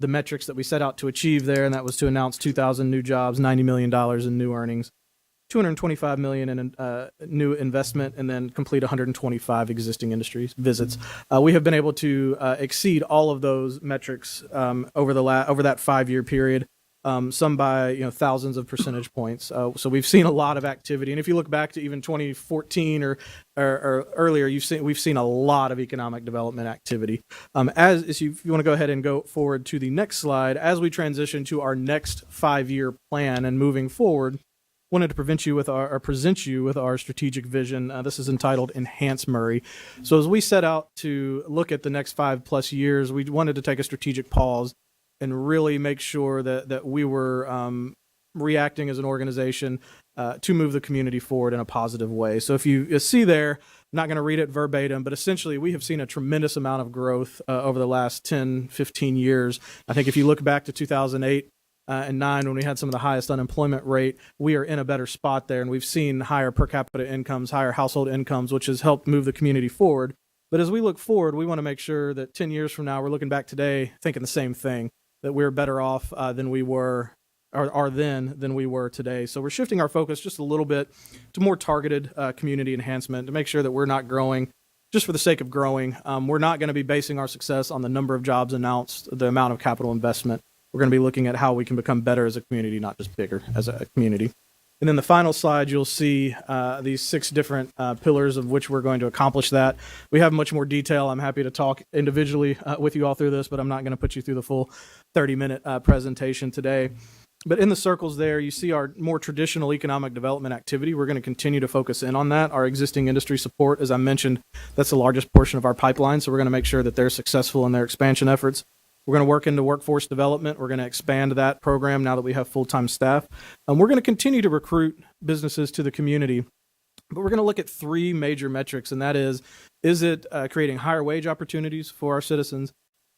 the metrics that we set out to achieve there, and that was to announce 2,000 new jobs, $90 million in new earnings, $225 million in new investment, and then complete 125 existing industries visits. We have been able to exceed all of those metrics over that 5-year period. Some by thousands of percentage points. So we've seen a lot of activity, and if you look back to even 2014 or earlier, we've seen a lot of economic development activity. If you want to go ahead and go forward to the next slide, as we transition to our next 5-year plan and moving forward, wanted to present you with our strategic vision. This is entitled Enhance Murray. So as we set out to look at the next 5+ years, we wanted to take a strategic pause and really make sure that we were reacting as an organization to move the community forward in a positive way. So if you see there, not going to read it verbatim, but essentially we have seen a tremendous amount of growth over the last 10, 15 years. I think if you look back to 2008 and 9, when we had some of the highest unemployment rate, we are in a better spot there, and we've seen higher per capita incomes, higher household incomes, which has helped move the community forward. But as we look forward, we want to make sure that 10 years from now, we're looking back today thinking the same thing, that we're better off than we were are then than we were today. So we're shifting our focus just a little bit to more targeted community enhancement to make sure that we're not growing just for the sake of growing. We're not going to be basing our success on the number of jobs announced, the amount of capital investment. We're going to be looking at how we can become better as a community, not just bigger as a community. And then the final slide, you'll see these 6 different pillars of which we're going to accomplish that. We have much more detail. I'm happy to talk individually with you all through this, but I'm not going to put you through the full 30-minute presentation today. But in the circles there, you see our more traditional economic development activity. We're going to continue to focus in on that. Our existing industry support, as I mentioned, that's the largest portion of our pipeline. So we're going to make sure that they're successful in their expansion efforts. We're going to work into workforce development. We're going to expand that program now that we have full-time staff. We're going to continue to recruit businesses to the community. But we're going to look at 3 major metrics, and that is it creating higher wage opportunities for our citizens?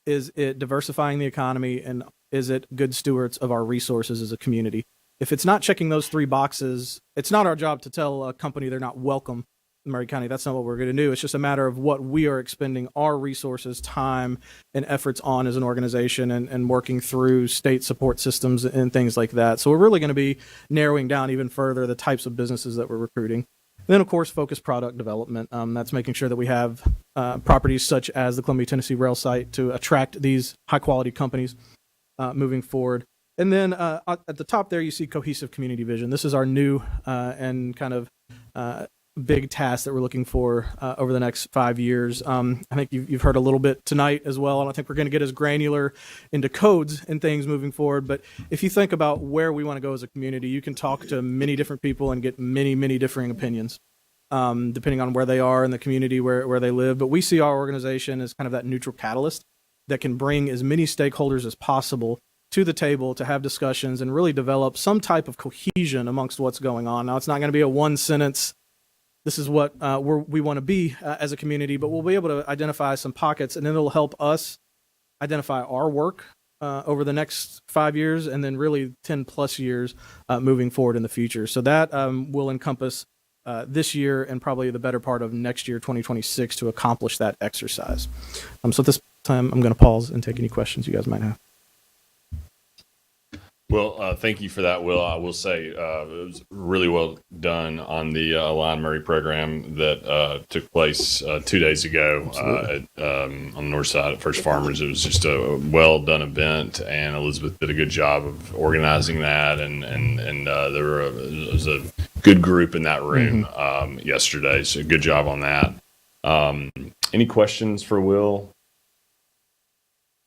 Is it diversifying the economy? And is it good stewards of our resources as a community? If it's not checking those 3 boxes, it's not our job to tell a company they're not welcome in Maury County. That's not what we're going to do. It's just a matter of what we are expending our resources, time, and efforts on as an organization and working through state support systems and things like that. So we're really going to be narrowing down even further the types of businesses that we're recruiting. And then, of course, focused product development. That's making sure that we have properties such as the Columbia, Tennessee rail site to attract these high-quality companies moving forward. And then at the top there, you see cohesive community vision. This is our new and kind of big task that we're looking for over the next 5 years. I think you've heard a little bit tonight as well. I don't think we're going to get as granular into codes and things moving forward. But if you think about where we want to go as a community, you can talk to many different people and get many, many differing opinions, depending on where they are in the community, where they live. But we see our organization as kind of that neutral catalyst that can bring as many stakeholders as possible to the table to have discussions and really develop some type of cohesion amongst what's going on. Now, it's not going to be a one-sentence, this is what we want to be as a community, but we'll be able to identify some pockets, and then it'll help us identify our work over the next 5 years and then really 10 plus years moving forward in the future. So that will encompass this year and probably the better part of next year, 2026, to accomplish that exercise. So at this time, I'm going to pause and take any questions you guys might have. Well, thank you for that, Will. I will say it was really well done on the Align Murray program that took place 2 days ago on the north side at First Farmers. It was just a well done event, and Elizabeth did a good job of organizing that, and there was a good group in that room yesterday. So good job on that. Any questions for Will?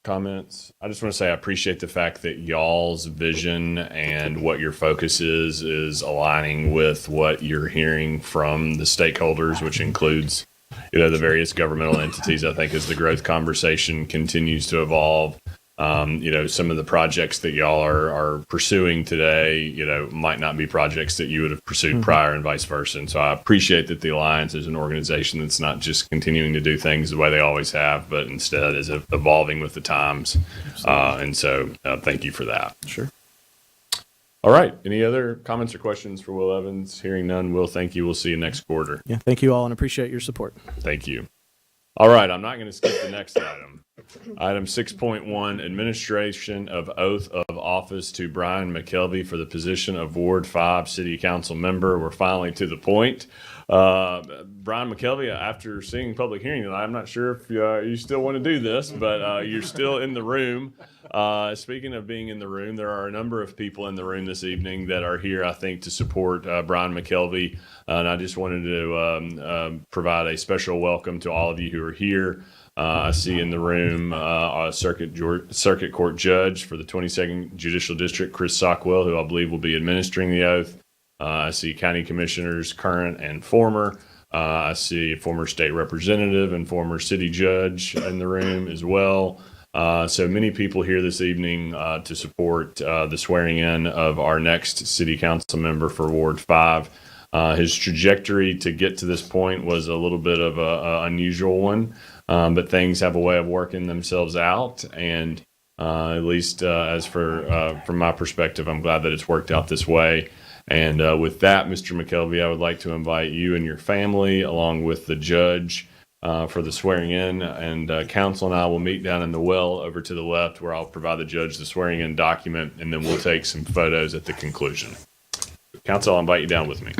Comments? I just want to say I appreciate the fact that y'all's vision and what your focus is aligning with what you're hearing from the stakeholders, which includes, the various governmental entities. I think as the growth conversation continues to evolve, some of the projects that y'all are pursuing today, might not be projects that you would have pursued prior and vice versa. And so I appreciate that the Alliance is an organization that's not just continuing to do things the way they always have, but instead is evolving with the times. And so thank you for that. Sure. All right. Any other comments or questions for Will Evans? Hearing none, Will, thank you. We'll see you next quarter. Yeah, thank you all and appreciate your support. Thank you. All right. I'm not going to skip the next item. Item 6.1, administration of oath of office to Brian McKelvey for the position of Ward 5 City Council member. We're finally to the point. Brian McKelvey, after seeing public hearing tonight, I'm not sure if you still want to do this, but you're still in the room. Speaking of being in the room, there are a number of people in the room this evening that are here, I think, to support Brian McKelvey. And I just wanted to provide a special welcome to all of you who are here. I see in the room a circuit court judge for the 22nd Judicial District, Chris Sockwell, who I believe will be administering the oath. I see county commissioners, current and former. I see a former state representative and former city judge in the room as well. So many people here this evening to support the swearing in of our next city council member for Ward 5. His trajectory to get to this point was a little bit of a unusual one, but things have a way of working themselves out. And at least as for from my perspective, I'm glad that it's worked out this way. And with that, Mr. McKelvey, I would like to invite you and your family, along with the judge, for the swearing in. And counsel and I will meet down in the well over to the left, where I'll provide the judge the swearing in document, and then we'll take some photos at the conclusion. Counsel, I'll invite you down with me.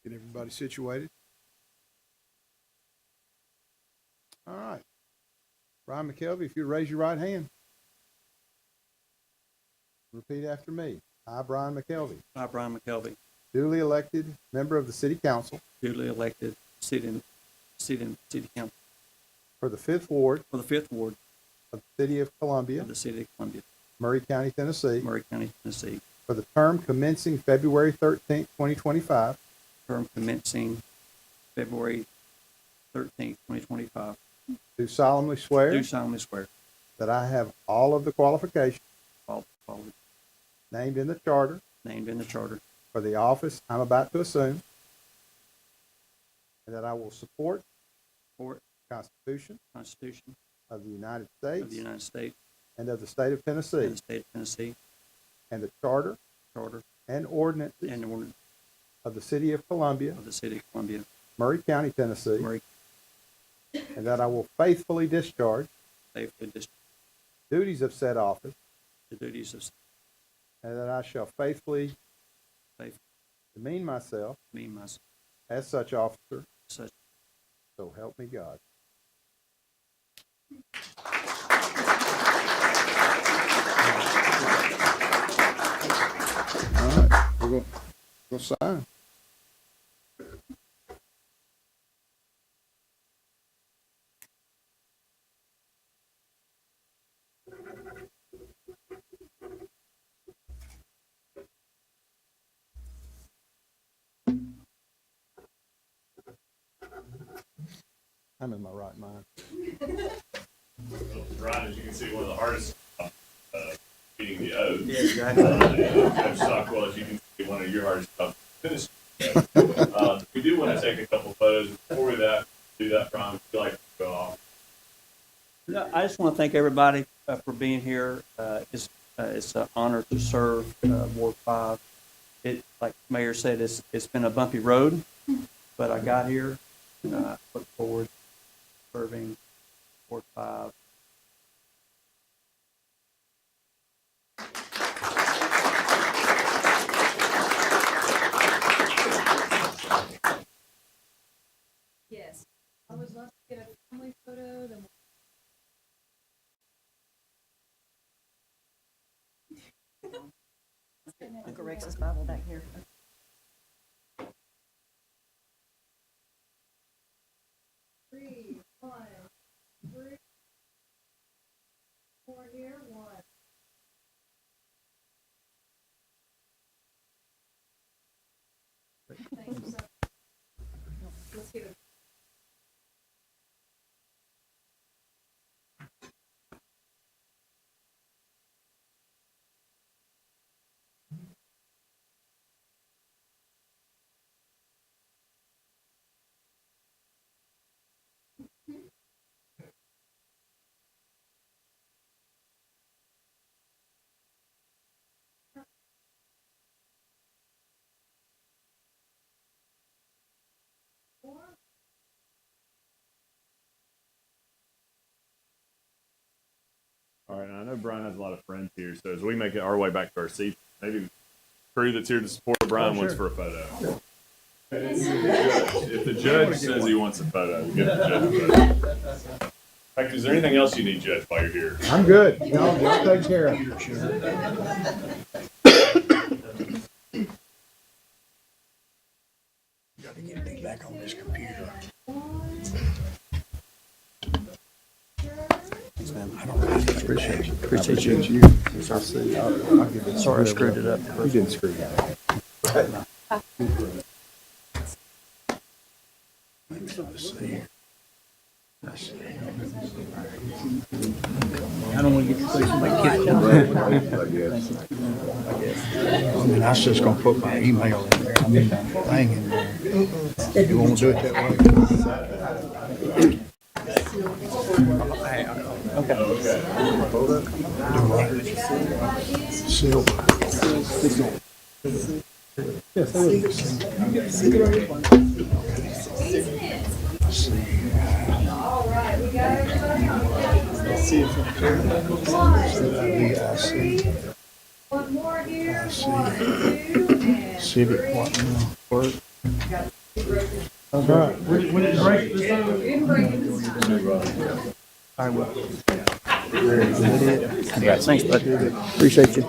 Get everybody situated. All right. Brian McKelvey, if you raise your right hand. Repeat after me. I, Brian McKelvey, I, Brian McKelvey, duly elected member of the City Council duly elected city council for the 5th Ward for the 5th Ward of the City of Columbia, of the City of Columbia, Murray County, Tennessee, Murray County, Tennessee, for the term commencing February 13th, 2025, term commencing February 13th, 2025, do solemnly swear do solemnly swear that I have all of the qualifications all named in the charter named in the charter for the office I'm about to assume, and that I will support for the Constitution Constitution of the United States of the United States and of the State of Tennessee, and the State of Tennessee, and the charter and ordinances and ordinance of the City of Columbia, of the City of Columbia, Murray County, Tennessee, Murray, and that I will faithfully discharge faithfully discharge duties of said office, the duties of and that I shall faithfully demean myself as such officer, so help me God. All right, we're going to sign. I'm in my right mind. Brian, as you can see, one of the hardest reading the oath. Yeah, exactly. Judge Stockwell, as you can see, one of your hardest finish. We do want to take a couple photos. Before we do that, Brian, would you like to go off? No, I just want to thank everybody for being here. It's an honor to serve Ward 5. It, like the Mayor said, it's been a bumpy road, but I got here. I look forward to serving Ward 5. Yes. I would love to get a family photo. Then Uncle Rex's Bible back here. Three, 1, 3, 4 here, 1. Thank you so much. Let's get it. All right, and I know Brian has a lot of friends here, so as we make it our way back to our seats, maybe the crew that's here to support Brian wants for a photo. If the judge says he wants a photo, we get the judge a photo. In fact, is there anything else you need, Judge, while you're here? I'm good. Y'all take care of it. Got to get back on this computer. I don't appreciate you. Appreciate you. Sorry I screwed it up. You didn't screw it up. Let's see. I don't want to get to play somebody kicked out. I mean, I was just going to put my email in there. I mean, thing in there. You want to do it that way? Okay. Do what? Silver. All right, we got everybody. One more here. One, two, and Civic, what, work? All right. We didn't break this we didn't break it this time. I will. Congrats. Thanks, bud. Appreciate you.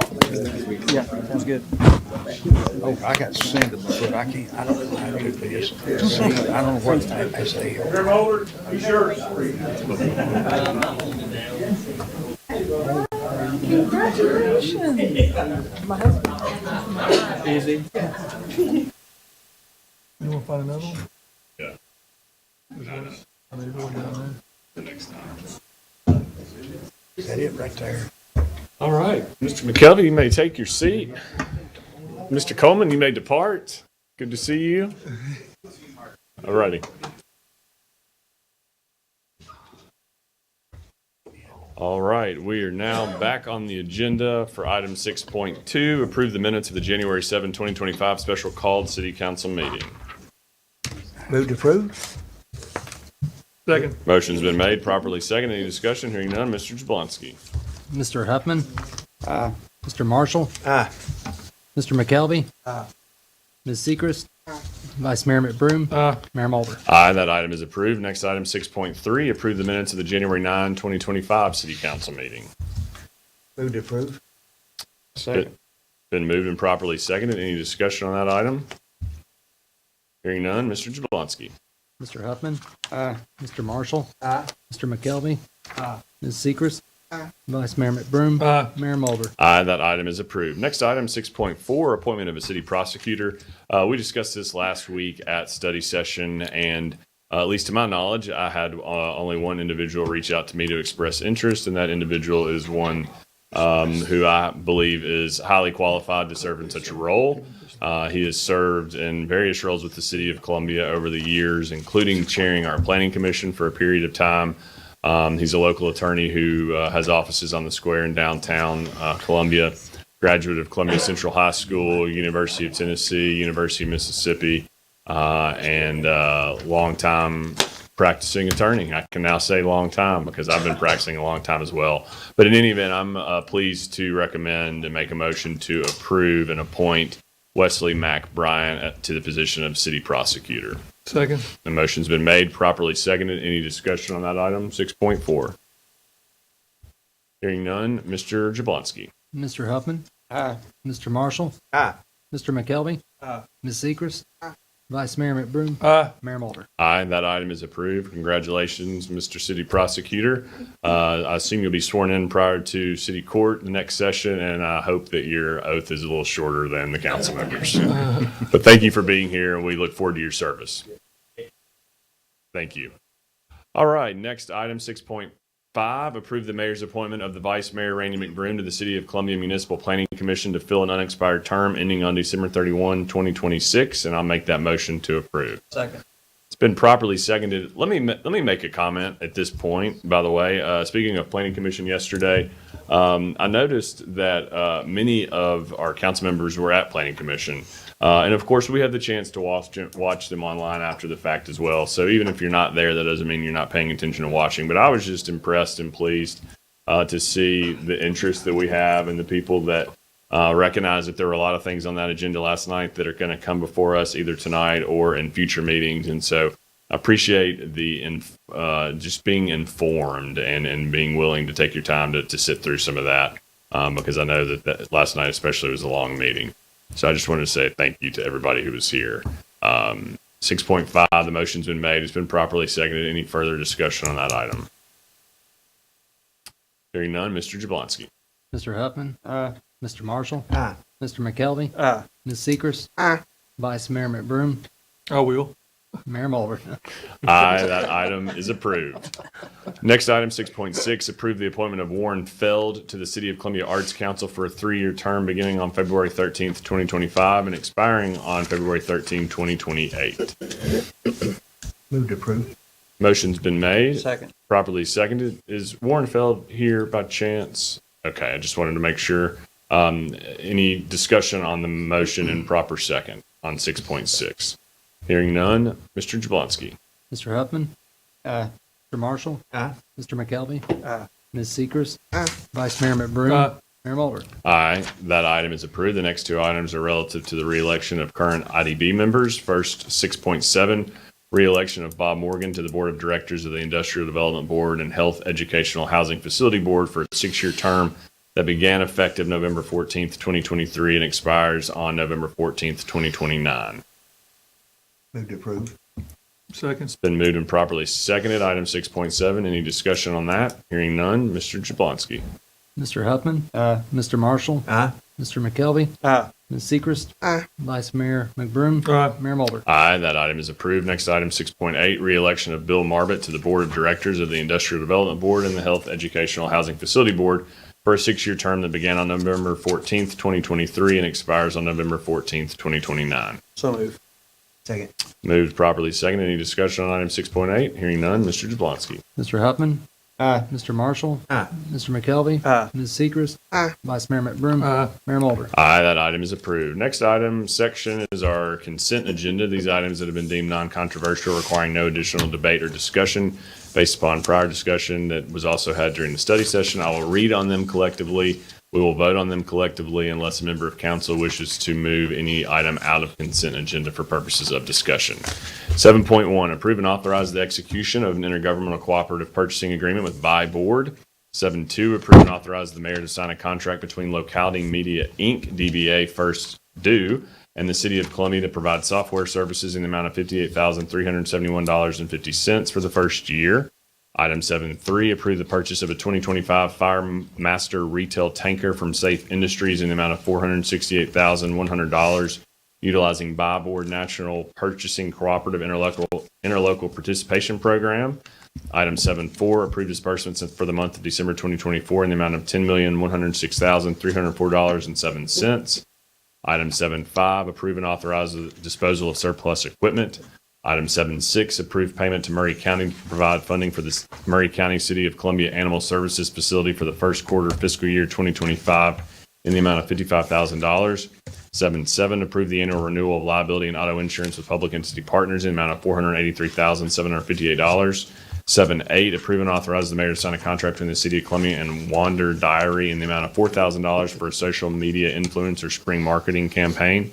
Yeah, sounds good. Oh, I got to send it, but I can't, I don't know how to do this. I don't know what I say. You're older, be sure. Congratulations. My husband. Easy. You want to find another one? Yeah. The next time. Is that it right there? All right, Mr. McKelvey, you may take your seat. Mr. Coleman, you may depart. Good to see you. All righty. All right, we are now back on the agenda for item 6.2, approve the minutes of the January 7, 2025 special called city council meeting. Move to approve? Second. Motion's been made, properly seconded. Any discussion? Hearing none, Mr. Jablonski. Mr. Huffman. Aye. Mr. Marshall. Aye. Mr. McKelvey. Aye. Ms. Sechrist. Vice Mayor McBroom. Mayor Mulder. Aye, that item is approved. Next item, 6.3, approve the minutes of the January 9, 2025 city council meeting. Move to approve? Second. Been moved and properly seconded. Any discussion on that item? Hearing none, Mr. Jablonski. Mr. Huffman. Aye. Mr. Marshall. Aye. Mr. McKelvey. Aye. Ms. Sechrist. Aye. Vice Mayor McBroom. Mayor Mulder. Aye, that item is approved. Next item, 6.4, appointment of a city prosecutor. We discussed this last week at study session, and at least to my knowledge, I had only one individual reach out to me to express interest, and that individual is one who I believe is highly qualified to serve in such a role. He has served in various roles with the city of Columbia over the years, including chairing our planning commission for a period of time. He's a local attorney who has offices on the square in downtown Columbia, graduate of Columbia Central High School, University of Tennessee, University of Mississippi, and long time practicing attorney. I can now say long time because I've been practicing a long time as well. But in any event, I'm pleased to recommend and make a motion to approve and appoint Wesley Mack Bryant to the position of city prosecutor. Second. The motion's been made, properly seconded. Any discussion on that item? 6.4. Hearing none, Mr. Jablonski. Mr. Huffman. Aye. Mr. Marshall. Aye. Mr. McKelvey. Aye. Ms. Sechrist. Vice Mayor McBroom. Mayor Mulder. Aye, that item is approved. Congratulations, Mr. City Prosecutor. I assume you'll be sworn in prior to City Court the next session, and I hope that your oath is a little shorter than the council members. But thank you for being here, and we look forward to your service. Thank you. All right, next item, 6.5, approve the mayor's appointment of the Vice Mayor, Randy McBroom, to the City of Columbia Municipal Planning Commission to fill an unexpired term ending on December 31, 2026, and I'll make that motion to approve. Second. It's been properly seconded. Let me make a comment at this point, by the way. Speaking of Planning Commission yesterday, I noticed that many of our council members were at Planning Commission. And of course, we have the chance to watch them online after the fact as well. So even if you're not there, that doesn't mean you're not paying attention and watching. But I was just impressed and pleased to see the interest that we have and the people that recognize that there were a lot of things on that agenda last night that are going to come before us either tonight or in future meetings. And so I appreciate the just being informed and being willing to take your time to sit through some of that because I know that last night especially was a long meeting. So I just wanted to say thank you to everybody who was here. 6.5, the motion's been made. It's been properly seconded. Any further discussion on that item? Hearing none, Mr. Jablonski. Mr. Huffman. Mr. Marshall. Aye. Mr. McKelvey. Aye. Ms. Seacrest. Aye. Vice Mayor McBroom. I will. Mayor Mulver. Aye, that item is approved. Next item, 6.6, approve the appointment of Warren Feld to the City of Columbia Arts Council for a 3-year term beginning on February 13th, 2025 and expiring on February 13th, 2028. Move to approve. Motion's been made. Second. Properly seconded. Is Warren Feld here by chance? Okay, I just wanted to make sure. Any discussion on the motion in proper second on 6.6? Hearing none, Mr. Jablonski. Mr. Huffman. Aye. Mr. Marshall. Aye. Mr. McKelvey. Aye. Ms. Seacrest. Aye. Vice Mayor McBroom. Aye. Mayor Mulver. Aye, that item is approved. The next two items are relative to the reelection of current IDB members. First, 6.7, reelection of Bob Morgan to the Board of Directors of the Industrial Development Board and Health Educational Housing Facility Board for a 6-year term that began effective November 14th, 2023 and expires on November 14th, 2029. Move to approve. Second. It's been moved and properly seconded. Item 6.7, any discussion on that? Hearing none, Mr. Jablonski. Mr. Huffman. Mr. Marshall. Aye. Mr. McKelvey. Aye. Ms. Seacrest. Aye. Vice Mayor McBroom. Aye. Mayor Mulver. Aye, that item is approved. Next item, 6.8, reelection of Bill Marbett to the Board of Directors of the Industrial Development Board and the Health Educational Housing Facility Board for a 6-year term that began on November 14th, 2023 and expires on November 14th, 2029. So move. Second. Moved properly seconded. Any discussion on item 6.8? Hearing none, Mr. Jablonski. Mr. Huffman. Aye. Mr. Marshall. Aye. Mr. McKelvey. Aye. Ms. Seacrest. Aye. Vice Mayor McBroom. Aye. Mayor Mulver. Aye, that item is approved. Next item section is our consent agenda. These items that have been deemed non-controversial, requiring no additional debate or discussion based upon prior discussion that was also had during the study session. I will read on them collectively. We will vote on them collectively unless a member of council wishes to move any item out of consent agenda for purposes of discussion. 7.1, approve and authorize the execution of an intergovernmental cooperative purchasing agreement with Buy Board. 7.2, approve and authorize the mayor to sign a contract between Locality Media, Inc., DBA First Due, and the City of Columbia to provide software services in the amount of $58,371.50 for the first year. Item 7.3, approve the purchase of a 2025 Firemaster retail tanker from Safe Industries in the amount of $468,100, utilizing Buy Board National Purchasing Cooperative Interlocal Participation Program. Item 7.4, approve disbursements for the month of December 2024 in the amount of $10,106,304.07. Item 7.5, approve and authorize the disposal of surplus equipment. Item 7.6, approve payment to Murray County to provide funding for the Murray County City of Columbia Animal Services Facility for the first quarter of fiscal year 2025 in the amount of $55,000. 7.7, approve the annual renewal of liability and auto insurance with public entity partners in the amount of $483,758. 7.8, approve and authorize the mayor to sign a contract between the City of Columbia and Wander Diary in the amount of $4,000 for a social media influencer spring marketing campaign.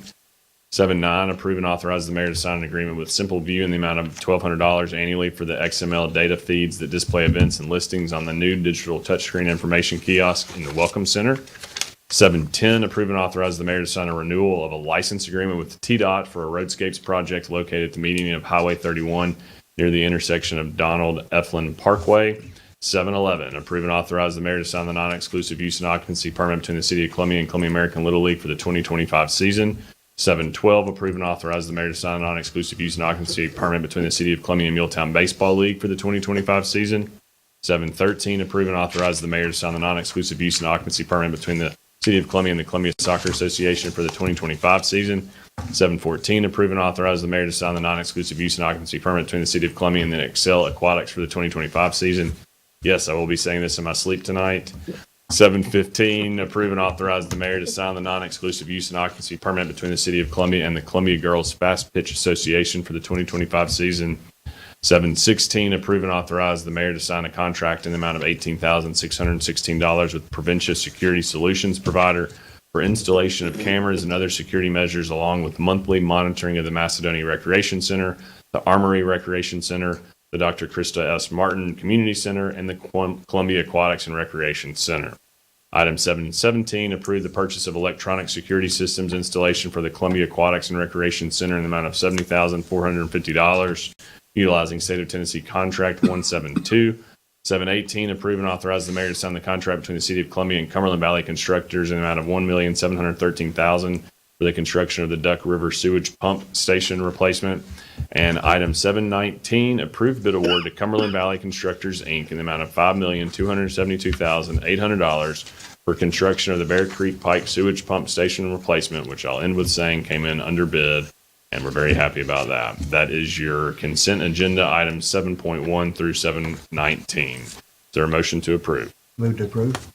7.9, approve and authorize the mayor to sign an agreement with Simple View in the amount of $1,200 annually for the XML data feeds that display events and listings on the new digital touchscreen information kiosk in the Welcome Center. 7.10, approve and authorize the mayor to sign a renewal of a license agreement with TDOT for a roadscapes project located at the median of Highway 31 near the intersection of Donald Eflin Parkway. 7.11, approve and authorize the mayor to sign the non-exclusive use and occupancy permit between the City of Columbia and Columbia American Little League for the 2025 season. 7.12, approve and authorize the mayor to sign a non-exclusive use and occupancy permit between the City of Columbia and Muletown Baseball League for the 2025 season. 7.13, approve and authorize the mayor to sign the non-exclusive use and occupancy permit between the City of Columbia and the Columbia Soccer Association for the 2025 season. 7.14, approve and authorize the mayor to sign the non-exclusive use and occupancy permit between the City of Columbia and the Excel Aquatics for the 2025 season. Yes, I will be saying this in my sleep tonight. 7.15, approve and authorize the mayor to sign the non-exclusive use and occupancy permit between the City of Columbia and the Columbia Girls Fast Pitch Association for the 2025 season. 7.16, approve and authorize the mayor to sign a contract in the amount of $18,616 with Provincia Security Solutions provider for installation of cameras and other security measures, along with monthly monitoring of the Macedonia Recreation Center, the Armory Recreation Center, the Dr. Krista S. Martin Community Center, and the Columbia Aquatics and Recreation Center. Item 717, approve the purchase of electronic security systems installation for the Columbia Aquatics and Recreation Center in the amount of $70,450, utilizing State of Tennessee Contract 172. 718, approve and authorize the mayor to sign the contract between the City of Columbia and Cumberland Valley Constructors in the amount of $1,713,000 for the construction of the Duck River Sewage Pump Station replacement. And item 719, approved bid award to Cumberland Valley Constructors, Inc. in the amount of $5,272,800 for construction of the Bear Creek Pike Sewage Pump Station replacement, which I'll end with saying came in under bid, and we're very happy about that. That is your consent agenda, items 7.1 through 719. Is there a motion to approve? Move to approve.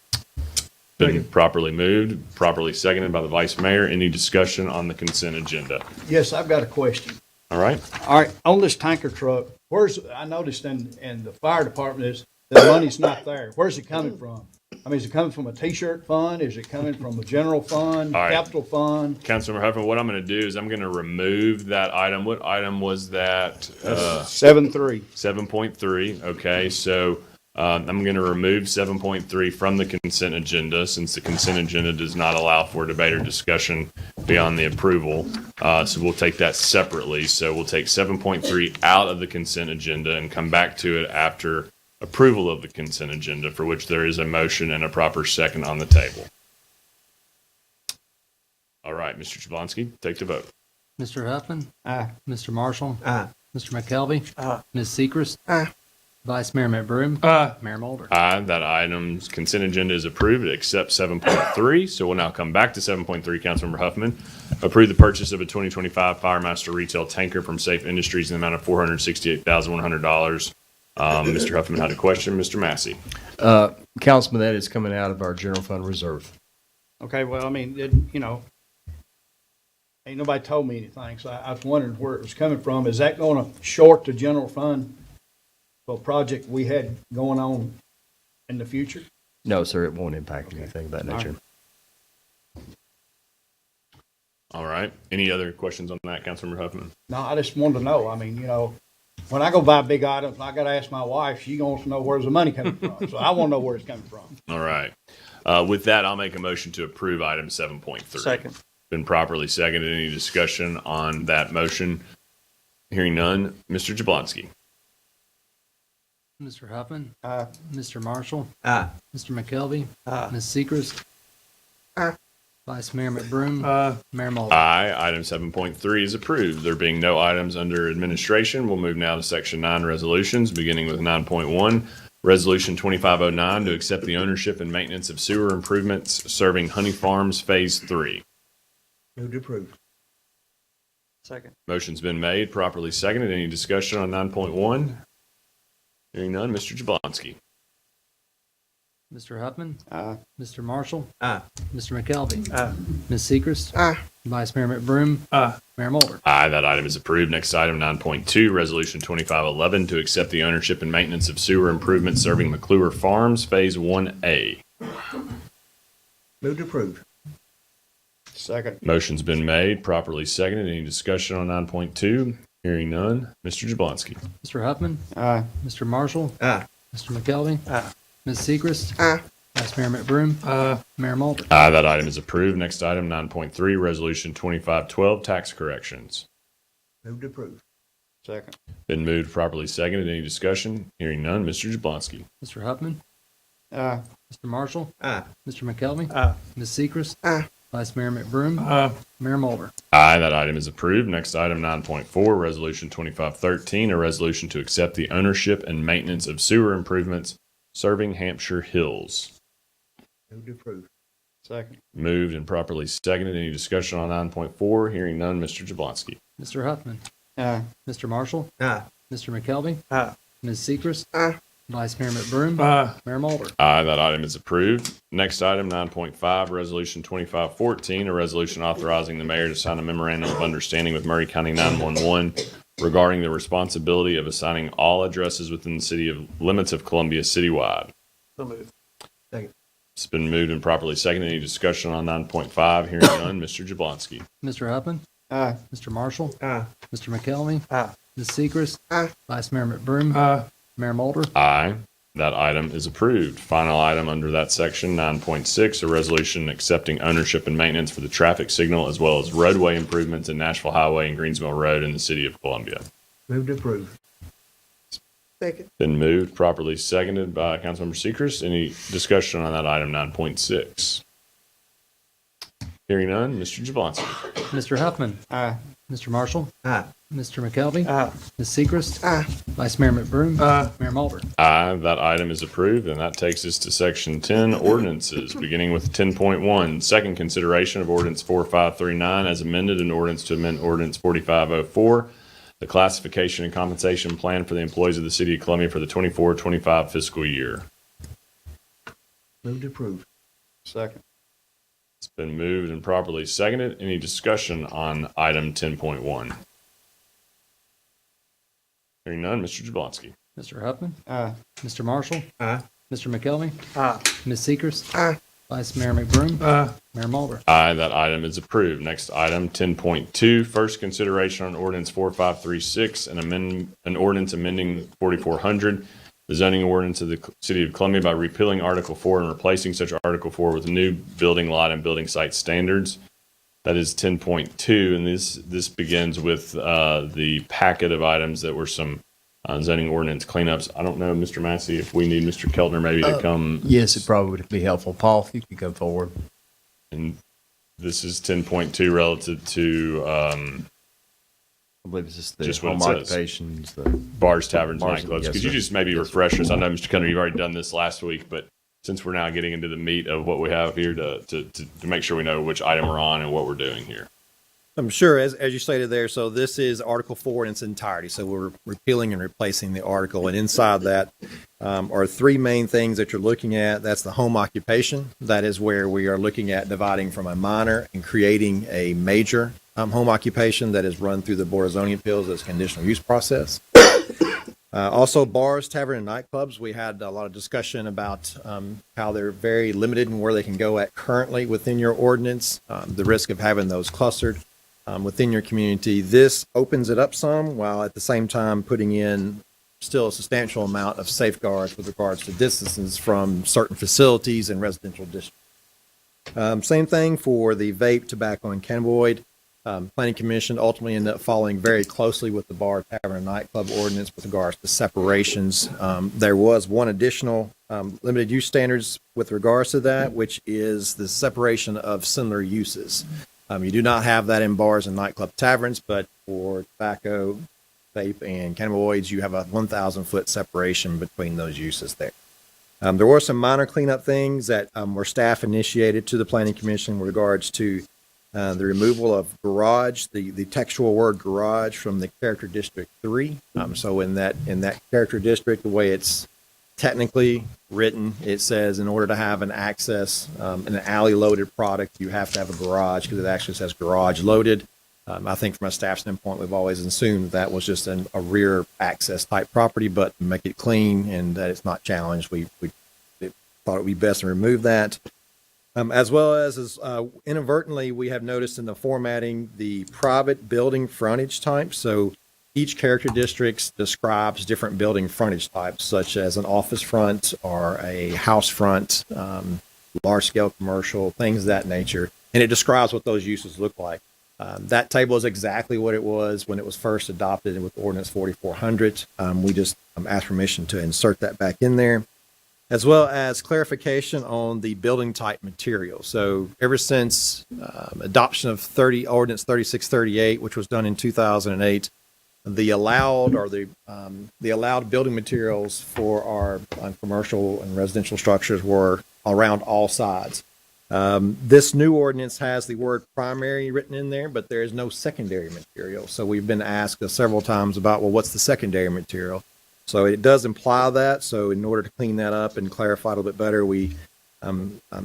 Been properly moved, properly seconded by the vice mayor. Any discussion on the consent agenda? Yes, I've got a question. All right. All right, on this tanker truck, I noticed in the fire department is the money's not there. Where's it coming from? I mean, is it coming from a T-shirt fund? Is it coming from a general fund, All right. capital fund? Councilmember Huffman, what I'm going to do is I'm going to remove that item. What item was that? 7.3. 7.3. Okay, so I'm going to remove 7.3 from the consent agenda since the consent agenda does not allow for debate or discussion beyond the approval. So we'll take that separately. So we'll take 7.3 out of the consent agenda and come back to it after approval of the consent agenda, for which there is a motion and a proper second on the table. All right, Mr. Jablonski, take the vote. Mr. Huffman. Aye. Mr. Marshall. Aye. Mr. McKelvey. Aye. Ms. Sechrist. Aye. Vice Mayor McBroom. Mayor Mulder. Aye, that item's consent agenda is approved. It accepts 7.3. So we'll now come back to 7.3. Councilmember Huffman, approve the purchase of a 2025 Firemaster retail tanker from Safe Industries in the amount of $468,100. Mr. Huffman had a question. Mr. Massey. Councilman, that is coming out of our general fund reserve. Okay, well, I mean, ain't nobody told me anything, so I was wondering where it was coming from. Is that going to short the general fund for a project we had going on in the future? No, sir, it won't impact anything of that nature. All right. Any other questions on that, Councilmember Huffman? No, I just wanted to know. I mean, when I go buy big items, I got to ask my wife. She wants to know where's the money coming from. So I want to know where it's coming from. All right. With that, I'll make a motion to approve item 7.3. Second. Been properly seconded. Any discussion on that motion? Hearing none. Mr. Jablonski. Mr. Huffman. Aye. Mr. Marshall. Aye. Mr. McKelvey. Aye. Ms. Sechrist. Aye. Vice Mayor McBroom. Mayor Mulder. Aye. Item 7.3 is approved. There being no items under administration, we'll move now to Section 9 resolutions, beginning with 9.1. Resolution 2509 to accept the ownership and maintenance of sewer improvements serving Honey Farms Phase 3. Move to approve. Second. Motion's been made, properly seconded. Any discussion on 9.1? Hearing none. Mr. Jablonski. Mr. Huffman. Aye. Mr. Marshall. Aye. Mr. McKelvey. Aye. Ms. Sechrist. Aye. Vice Mayor McBroom. Mayor Mulder. Aye, that item is approved. Next item, 9.2, Resolution 2511 to accept the ownership and maintenance of sewer improvements serving McClure Farms Phase 1A. Move to approve. Second. Motion's been made, properly seconded. Any discussion on 9.2? Hearing none. Mr. Jablonski. Mr. Huffman. Aye. Mr. Marshall. Aye. Mr. McKelvey. Aye. Ms. Sechrist. Aye. Vice Mayor McBroom. Mayor Mulder. Aye, that item is approved. Next item, 9.3, Resolution 2512, Tax Corrections. Move to approve. Second. Been moved, properly seconded. Any discussion? Hearing none. Mr. Jablonski. Mr. Huffman. Aye. Mr. Marshall. Aye. Mr. McKelvey. Aye. Ms. Sechrist. Aye. Vice Mayor McBroom. Mayor Mulder. Aye, that item is approved. Next item, 9.4, Resolution 2513, a resolution to accept the ownership and maintenance of sewer improvements serving Hampshire Hills. Move to approve. Second. Moved and properly seconded. Any discussion on 9.4? Hearing none. Mr. Jablonski. Mr. Huffman. Aye. Mr. Marshall. Aye. Mr. McKelvey. Aye. Ms. Sechrist. Aye. Vice Mayor McBroom. Mayor Mulder. Aye, that item is approved. Next item, 9.5, Resolution 2514, a resolution authorizing the mayor to sign a memorandum of understanding with Murray County 911 regarding the responsibility of assigning all addresses within the city of limits of Columbia citywide. So moved. Second. It's been moved and properly seconded. Any discussion on 9.5? Hearing none. Mr. Jablonski. Mr. Huffman. Aye. Mr. Marshall. Aye. Mr. McKelvey. Aye. Ms. Sechrist. Aye. Vice Mayor McBroom. Mayor Mulder. Aye. That item is approved. Final item under that section, 9.6, a resolution accepting ownership and maintenance for the traffic signal as well as roadway improvements in Nashville Highway and Greensmill Road in the city of Columbia. Move to approve. Second. Been moved, properly seconded by Councilmember Sechrist. Any discussion on that item 9.6? Hearing none, Mr. Jablonski. Mr. Huffman. Aye. Mr. Marshall. Aye. Mr. McKelvey. Aye. Ms. Sechrist. Aye. Vice Mayor McBroom. Aye. Mayor Mulber. Aye, that item is approved, and that takes us to section 10, ordinances, beginning with 10.1, second consideration of ordinance 4539 as amended, an ordinance to amend ordinance 4504, the classification and compensation plan for the employees of the city of Columbia for the 24-25 fiscal year. Move to approve. Second. It's been moved and properly seconded. Any discussion on item 10.1? Hearing none, Mr. Jablonski. Mr. Huffman. Aye. Mr. Marshall. Aye. Mr. McKelvey. Aye. Ms. Sechrist. Aye. Vice Mayor McBroom. Aye. Mayor Mulber. Aye, that item is approved. Next item, 10.2, first consideration on ordinance 4536, an ordinance amending 4400, the zoning ordinance of the city of Columbia by repealing Article 4 and replacing such Article 4 with new building lot and building site standards. That is 10.2, and this begins with the packet of items that were some zoning ordinance cleanups. I don't know, Mr. Massey, if we need Mr. Keltner maybe to come. Yes, it probably would be helpful. Paul, if you could go forward. And this is 10.2 relative to I believe it's just the just what home it says. occupations, the Bars, taverns, Bars, nightclubs. yes, Could you sir. just maybe refresh us? I know, Mr. Keltner, you've already done this last week, but since we're now getting into the meat of what we have here to make sure we know which item we're on and what we're doing here. I'm sure, as you stated there, so this is Article 4 in its entirety. So we're repealing and replacing the article. And inside that are three main things that you're looking at. That's the home occupation. That is where we are looking at dividing from a minor and creating a major home occupation that is run through the Board of Zoning Appeals as a conditional use process. Also, bars, tavern, and nightclubs. We had a lot of discussion about how they're very limited in where they can go at currently within your ordinance, the risk of having those clustered within your community. This opens it up some, while at the same time putting in still a substantial amount of safeguards with regards to distances from certain facilities and residential districts. Same thing for the vape, tobacco, and cannabinoid. Planning Commission ultimately ended up following very closely with the bar, tavern, and nightclub ordinance with regards to separations. There was one additional limited use standards with regards to that, which is the separation of similar uses. You do not have that in bars and nightclub taverns, but for tobacco, vape, and cannabinoids, you have a 1,000-foot separation between those uses there. There were some minor cleanup things that were staff initiated to the Planning Commission with regards to the removal of garage, the textual word garage from the character district 3. So in that character district, the way it's technically written, it says in order to have an access, an alley loaded product, you have to have a garage because it actually says garage loaded. I think from a staff standpoint, we've always assumed that was just a rear access type property, but to make it clean and that it's not challenged, we thought it would be best to remove that. As well as inadvertently, we have noticed in the formatting the private building frontage type. So each character district describes different building frontage types, such as an office front or a house front, large scale commercial, things of that nature. And it describes what those uses look like. That table is exactly what it was when it was first adopted with Ordinance 4400. We just asked permission to insert that back in there, as well as clarification on the building type material. So ever since adoption of Ordinance 3638, which was done in 2008, the allowed building materials for our commercial and residential structures were around all sides. This new ordinance has the word primary written in there, but there is no secondary material. So we've been asked several times about, well, what's the secondary material? So it does imply that. So in order to clean that up and clarify a little bit better, we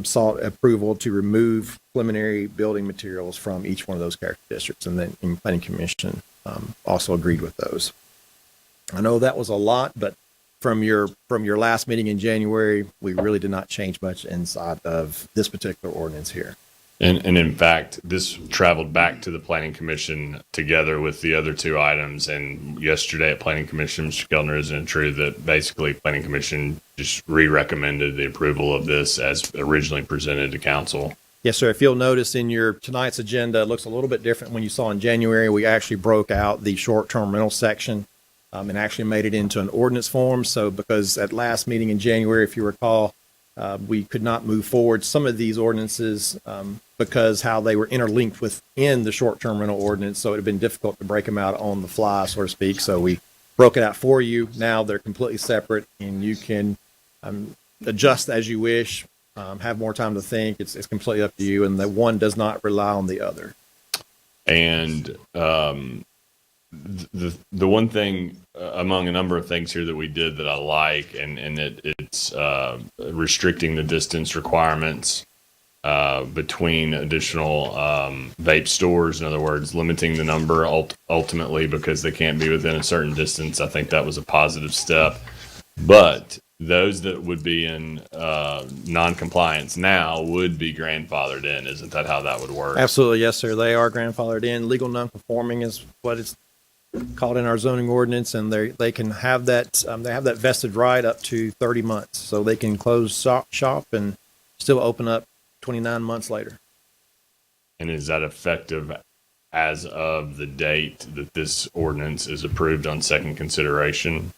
sought approval to remove preliminary building materials from each one of those character districts, and then the Planning Commission also agreed with those. I know that was a lot, but from your last meeting in January, we really did not change much inside of this particular ordinance here. And in fact, this traveled back to the Planning Commission together with the other two items. And yesterday at Planning Commission, Mr. Kellner, isn't it true that basically Planning Commission just re-recommended the approval of this as originally presented to council? Yes, sir. If you'll notice in your tonight's agenda, it looks a little bit different when you saw in January. We actually broke out the short-term rental section and actually made it into an ordinance form. So because at last meeting in January, if you recall, we could not move forward some of these ordinances because how they were interlinked within the short-term rental ordinance. So it had been difficult to break them out on the fly, so to speak. So we broke it out for you. Now they're completely separate, and you can adjust as you wish, have more time to think. It's completely up to you, and the one does not rely on the other. And the one thing among a number of things here that we did that I like, and it's restricting the distance requirements between additional vape stores. In other words, limiting the number ultimately because they can't be within a certain distance. I think that was a positive step. But those that would be in non-compliance now would be grandfathered in. Isn't that how that would work? Absolutely, yes, sir. They are grandfathered in. Legal non-conforming is what it's called in our zoning ordinance, and they can have that. They have that vested right up to 30 months, so they can close shop and still open up 29 months later. And is that effective as of the date that this ordinance is approved on second consideration?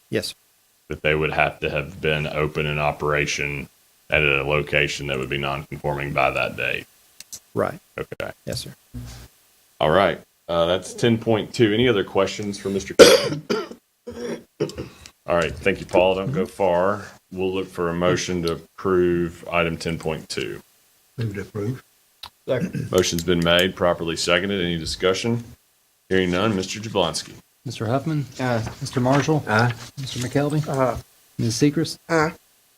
Yes. That they would have to have been open in operation at a location that would be non-conforming by that date. Right. Okay. Yes, sir. All right. That's 10.2. Any other questions for Mr. Kelly? All right. Thank you, Paul. Don't go far. We'll look for a motion to approve item 10.2. Move to approve. Second. Motion's been made, properly seconded. Any discussion? Hearing none. Mr. Jablonski. Mr. Huffman. Mr. Marshall. Mr. McKelvey. Ms. Sechrist.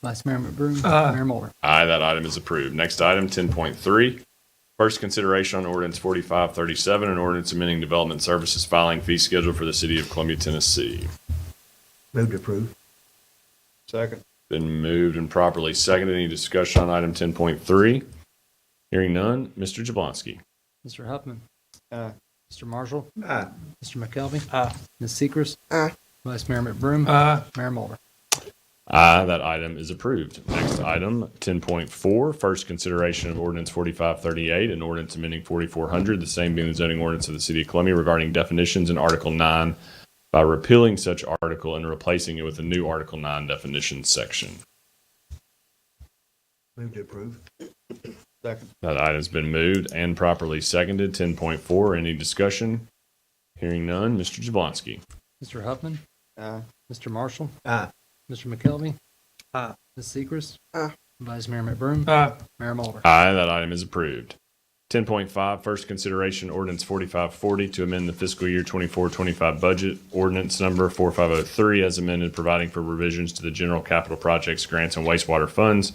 Vice Mayor McBroom. Mayor Moore. Aye, that item is approved. Next item, 10.3. First consideration on ordinance 4537, an ordinance amending development services filing fee schedule for the city of Columbia, Tennessee. Move to approve. Second. Been moved and properly seconded. Any discussion on item 10.3? Hearing none. Mr. Jablonski. Mr. Huffman. Mr. Marshall. Aye. Mr. McKelvey. Ms. Sechrist. Vice Mayor McBroom. Mayor Moore. Aye, that item is approved. Next item, 10.4, first consideration of ordinance 4538, an ordinance amending 4400, the same being the zoning ordinance of the city of Columbia regarding definitions in Article 9 by repealing such article and replacing it with a new Article 9 definitions section. Move to approve. Second. That item's been moved and properly seconded. 10.4, any discussion? Hearing none, Mr. Jablonski. Mr. Huffman. Mr. Marshall. Aye. Mr. McKelvey. Ms. Sechrist. Vice Mayor McBroom. Mayor Moore. Aye, that item is approved. 10.5, first consideration ordinance 4540 to amend the fiscal year 24-25 budget ordinance number 4503 as amended, providing for revisions to the general capital projects, grants, and wastewater funds,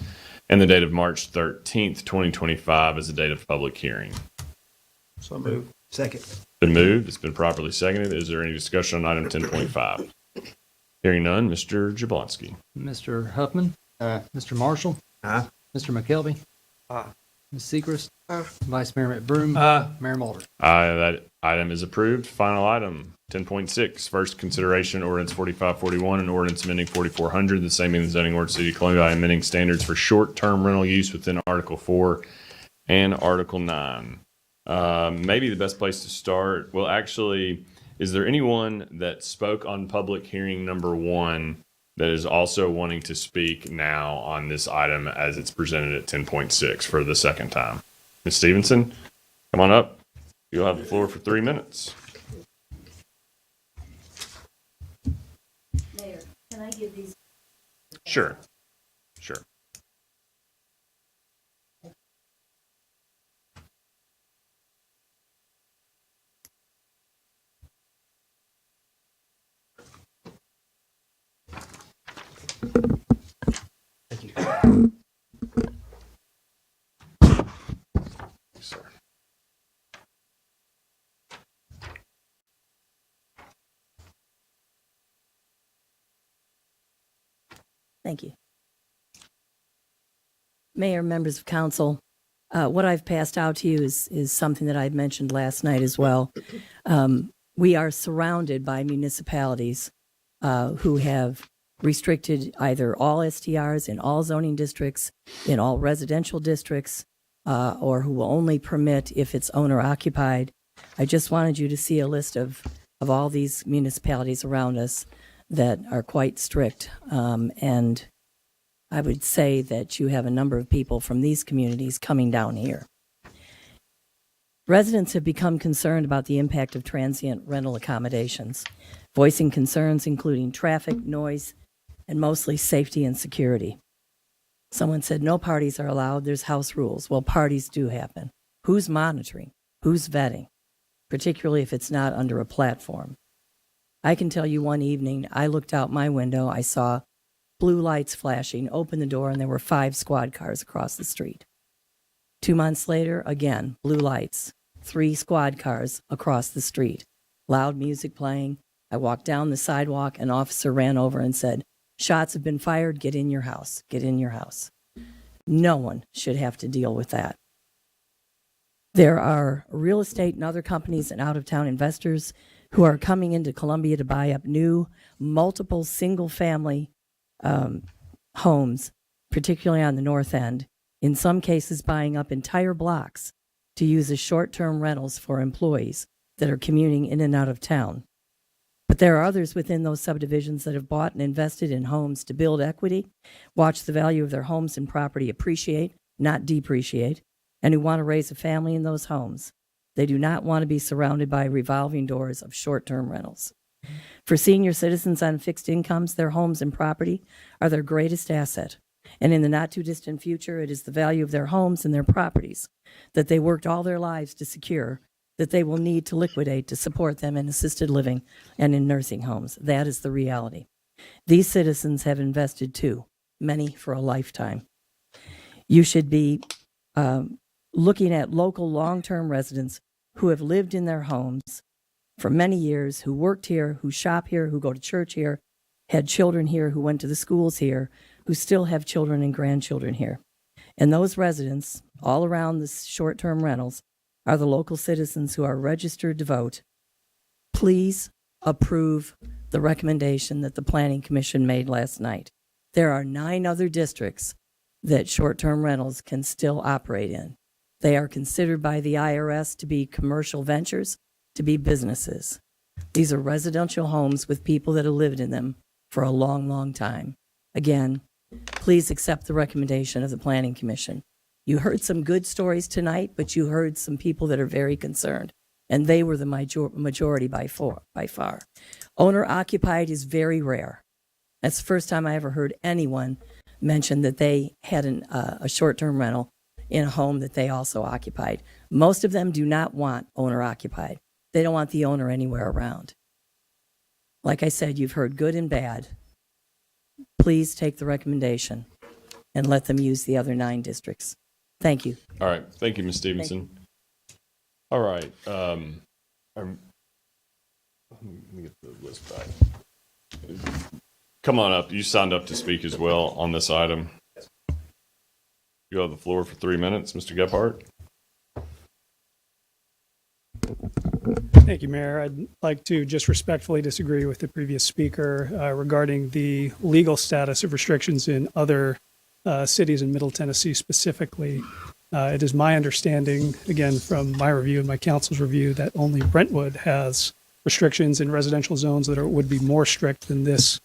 and the date of March 13th, 2025 as the date of public hearing. So moved. Second. Been moved. It's been properly seconded. Is there any discussion on item 10.5? Hearing none, Mr. Jablonski. Mr. Huffman. Mr. Marshall. Aye. Mr. McKelvey. Ms. Sechrist. Vice Mayor McBroom. Mayor Moore. Aye, that item is approved. Final item, 10.6, first consideration ordinance 4541 and ordinance amending 4400, the same being the zoning ordinance of the City of Columbia by amending standards for short-term rental use within Article 4 and Article 9. Maybe the best place to start, well, actually, is there anyone that spoke on public hearing number 1 that is also wanting to speak now on this item as it's presented at 10.6 for the second time? Ms. Stevenson, come on up. You'll have the floor for 3 minutes. Mayor, can I give these? Sure. Thank you. Sir. Thank you. Mayor, members of council, What I've passed out to you is something that I mentioned last night as well. We are surrounded by municipalities who have restricted either all STRs in all zoning districts, in all residential districts, or who will only permit if it's owner occupied. I just wanted you to see a list of all these municipalities around us that are quite strict. And I would say that you have a number of people from these communities coming down here. Residents have become concerned about the impact of transient rental accommodations, voicing concerns including traffic, noise, and mostly safety and security. Someone said no parties are allowed, there's house rules. Well, parties do happen. Who's monitoring? Who's vetting? Particularly if it's not under a platform. I can tell you one evening, I looked out my window, I saw blue lights flashing, opened the door, and there were 5 squad cars across the street. 2 months later, again, blue lights, 3 squad cars across the street, loud music playing. I walked down the sidewalk, an officer ran over and said, "Shots have been fired, get in your house, get in your house." No one should have to deal with that. There are real estate and other companies and out-of-town investors who are coming into Columbia to buy up new, multiple single-family homes, particularly on the north end, in some cases buying up entire blocks to use as short-term rentals for employees that are commuting in and out of town. But there are others within those subdivisions that have bought and invested in homes to build equity, watch the value of their homes and property appreciate, not depreciate, and who want to raise a family in those homes. They do not want to be surrounded by revolving doors of short-term rentals. For senior citizens on fixed incomes, their homes and property are their greatest asset. And in the not-too-distant future, it is the value of their homes and their properties that they worked all their lives to secure that they will need to liquidate to support them in assisted living and in nursing homes. That is the reality. These citizens have invested too, many for a lifetime. You should be looking at local long-term residents who have lived in their homes for many years, who worked here, who shop here, who go to church here, had children here, who went to the schools here, who still have children and grandchildren here. And those residents all around the short-term rentals are the local citizens who are registered to vote. Please approve the recommendation that the Planning Commission made last night. There are 9 other districts that short-term rentals can still operate in. They are considered by the IRS to be commercial ventures, to be businesses. These are residential homes with people that have lived in them for a long, long time. Again, please accept the recommendation of the Planning Commission. You heard some good stories tonight, but you heard some people that are very concerned, and they were the majority by far. Owner-occupied is very rare. That's the first time I ever heard anyone mention that they had a short-term rental in a home that they also occupied. Most of them do not want owner-occupied. They don't want the owner anywhere around. Like I said, you've heard good and bad. Please take the recommendation and let them use the other 9 districts. Thank you. All right. Thank you, Ms. Stevenson. All right. Let me get the list back. Come on up. You signed up to speak as well on this item. You have the floor for 3 minutes, Mr. Gephardt. Thank you, Mayor. I'd like to just respectfully disagree with the previous speaker regarding the legal status of restrictions in other cities in Middle Tennessee specifically. It is my understanding, again, from my review and my council's review, that only Brentwood has restrictions in residential zones that would be more strict than this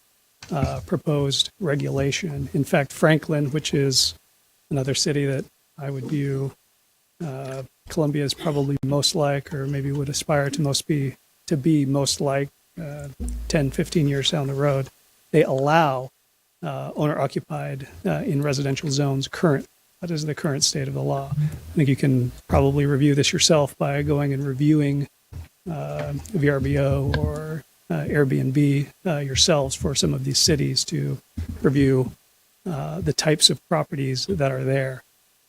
proposed regulation. In fact, Franklin, which is another city that I would view Columbia is probably most like, or maybe would aspire to be most like 10, 15 years down the road. They allow owner-occupied in residential zones current. That is the current state of the law. I think you can probably review this yourself by going and reviewing VRBO or Airbnb yourselves for some of these cities to review the types of properties that are there.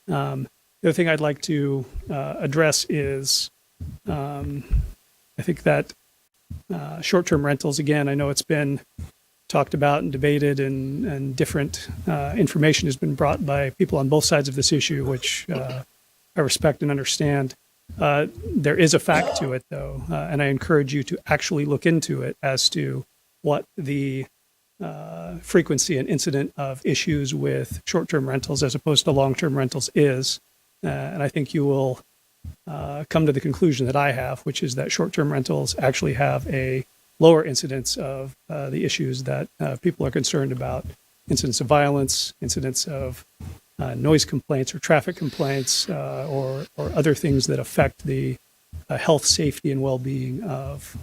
The other thing I'd like to address is I think that short-term rentals, again, I know it's been talked about and debated, and different information has been brought by people on both sides of this issue, which I respect and understand. There is a fact to it, though, and I encourage you to actually look into it as to what the frequency and incident of issues with short-term rentals as opposed to long-term rentals is. And I think you will come to the conclusion that I have, which is that short-term rentals actually have a lower incidence of the issues that people are concerned about, incidents of violence, incidents of noise complaints or traffic complaints, or other things that affect the health, safety, and well-being of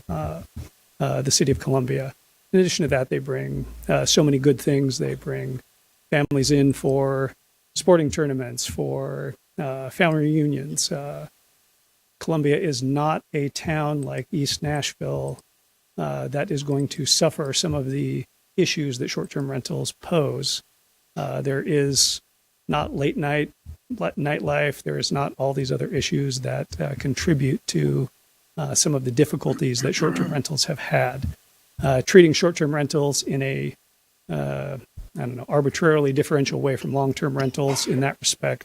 the city of Columbia. In addition to that, they bring so many good things. They bring families in for sporting tournaments, for family reunions. Columbia is not a town like East Nashville that is going to suffer some of the issues that short-term rentals pose. There is not late night nightlife. There is not all these other issues that contribute to some of the difficulties that short-term rentals have had. Treating short-term rentals in a arbitrarily differential way from long-term rentals in that respect,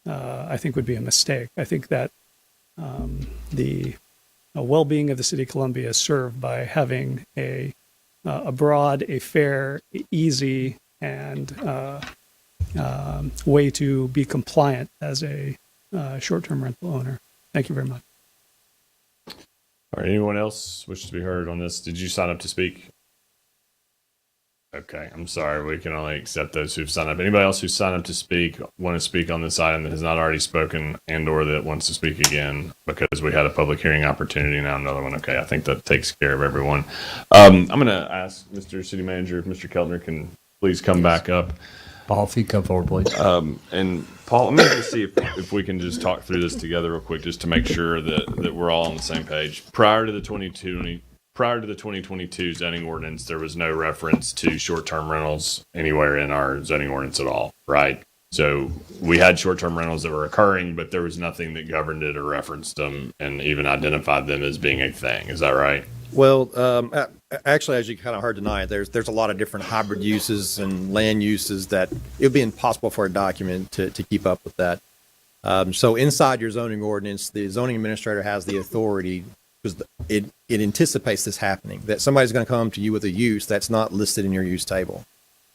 I think would be a mistake. I think that the well-being of the city of Columbia is served by having a broad, a fair, easy, and way to be compliant as a short-term rental owner. Thank you very much. All right, anyone else wish to be heard on this? Did you sign up to speak? Okay, I'm sorry. We can only accept those who've signed up. Anybody else who's signed up to speak, want to speak on this item that has not already spoken and or that wants to speak again because we had a public hearing opportunity, now another one. Okay, I think that takes care of everyone. I'm going to ask Mr. City Manager if Mr. Keltner can please come back up. Paul, if you come forward, please. And Paul, let me just see if we can just talk through this together real quick, just to make sure that we're all on the same page. Prior to the 2022 zoning ordinance, there was no reference to short-term rentals anywhere in our zoning ordinance at all, right? So we had short-term rentals that were occurring, but there was nothing that governed it or referenced them and even identified them as being a thing. Is that right? Well, actually, as you kind of heard tonight, there's a lot of different hybrid uses and land uses that it would be impossible for a document to keep up with that. So inside your zoning ordinance, the zoning administrator has the authority, because it anticipates this happening, that somebody's going to come to you with a use that's not listed in your use table.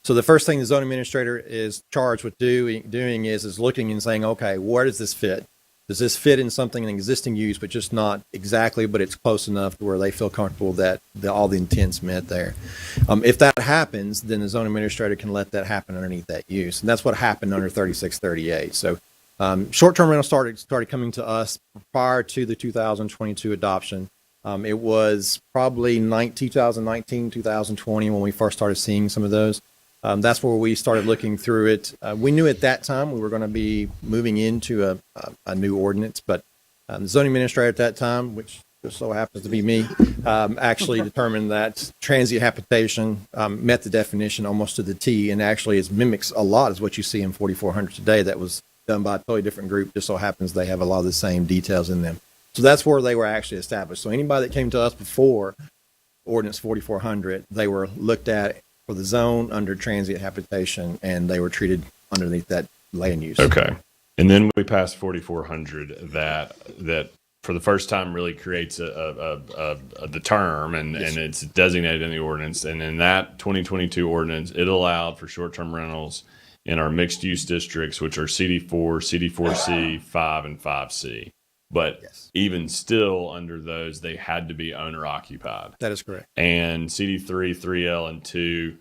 So the first thing the zoning administrator is charged with doing is looking and saying, okay, where does this fit? Does this fit in something, an existing use, but just not exactly, but it's close enough to where they feel comfortable that all the intent's met there? If that happens, then the zoning administrator can let that happen underneath that use. And that's what happened under 3638. So short-term rental started coming to us prior to the 2022 adoption. It was probably 2019, 2020 when we first started seeing some of those. That's where we started looking through it. We knew at that time we were going to be moving into a new ordinance, but the zoning administrator at that time, which just so happens to be me, actually determined that transient habitation met the definition almost to the T, and actually it mimics a lot as what you see in 4400 today. That was done by a totally different group. Just so happens they have a lot of the same details in them. So that's where they were actually established. So anybody that came to us before Ordinance 4400, they were looked at for the zone under transient habitation, and they were treated underneath that land use. Okay. And then we passed 4400 that for the first time really creates the term and it's designated in the ordinance. And in that 2022 ordinance, it allowed for short-term rentals in our mixed use districts, which are CD4, CD4C, 5, and 5C. But even still under those, they had to be owner occupied. That is correct. And CD3, 3L, and 2,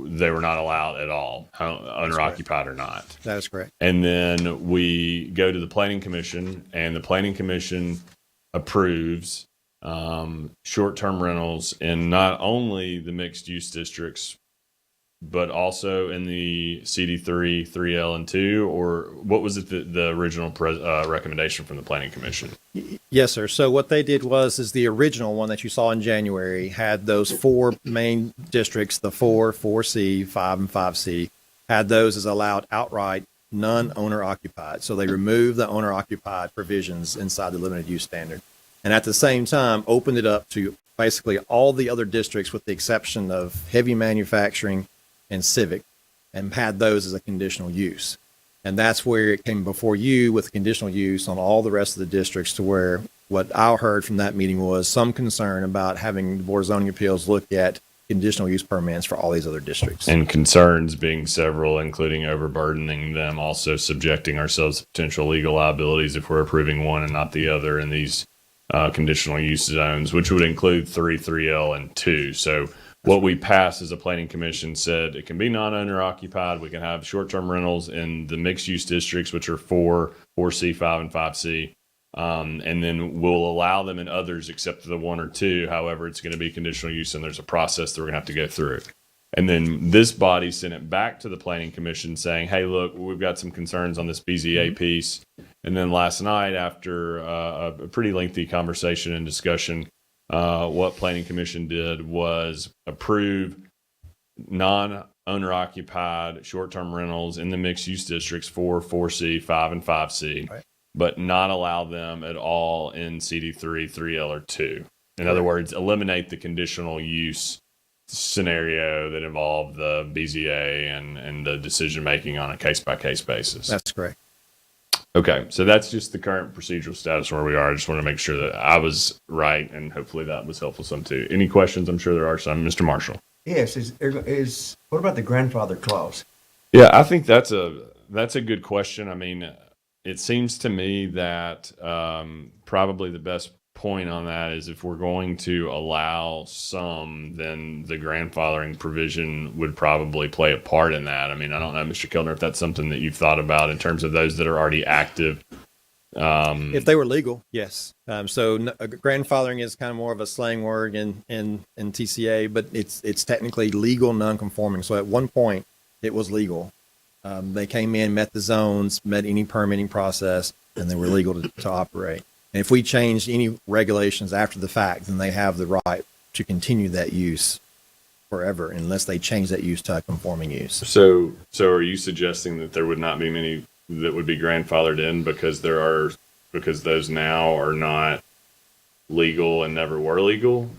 they were not allowed at all, owner occupied or not. That is correct. And then we go to the Planning Commission, and the Planning Commission approves short-term rentals in not only the mixed use districts, but also in the CD3, 3L, and 2, or what was it the original recommendation from the Planning Commission? Yes, sir. So what they did is the original one that you saw in January had those four main districts, the 4, 4C, 5, and 5C, had those as allowed outright, non-owner occupied. So they removed the owner occupied provisions inside the limited use standard. And at the same time, opened it up to basically all the other districts with the exception of heavy manufacturing and civic, and had those as a conditional use. And that's where it came before you with conditional use on all the rest of the districts, to where what I heard from that meeting was some concern about having the Board of Zoning Appeals look at conditional use permits for all these other districts. And concerns being several, including overburdening them, also subjecting ourselves to potential legal liabilities if we're approving one and not the other in these conditional use zones, which would include 3, 3L, and 2. So what we passed as a planning commission said it can be non-owner occupied. We can have short-term rentals in the mixed use districts, which are 4, 4C, 5, and 5C. And then we'll allow them in others except for the 1 or 2. However, it's going to be conditional use, and there's a process that we're going to have to go through. And then this body sent it back to the planning commission saying, hey, look, we've got some concerns on this BZA piece. And then last night, after a pretty lengthy conversation and discussion, what planning commission did was approve non-owner occupied short-term rentals in the mixed use districts 4, 4C, 5, and 5C. Right. But not allow them at all in CD3, 3L, or 2. In other words, eliminate the conditional use scenario that involved the BZA and the decision making on a case-by-case basis. That's correct. Okay, so that's just the current procedural status where we are. I just want to make sure that I was right, and hopefully that was helpful some too. Any questions? I'm sure there are some. Mr. Marshall. Yes, what about the grandfather clause? Yeah, I think that's a good question. I mean, it seems to me that probably the best point on that is if we're going to allow some, then the grandfathering provision would probably play a part in that. I mean, I don't know, Mr. Kellner, if that's something that you've thought about in terms of those that are already active. If they were legal, yes. Grandfathering is kind of more of a slang word in TCA, but it's technically legal non-conforming. So at one point, it was legal. They came in, met the zones, met any permitting process, and they were legal to operate. And if we changed any regulations after the fact, then they have the right to continue that use forever unless they change that use to a conforming use. So are you suggesting that there would not be many that would be grandfathered in because those now are not legal and never were legal?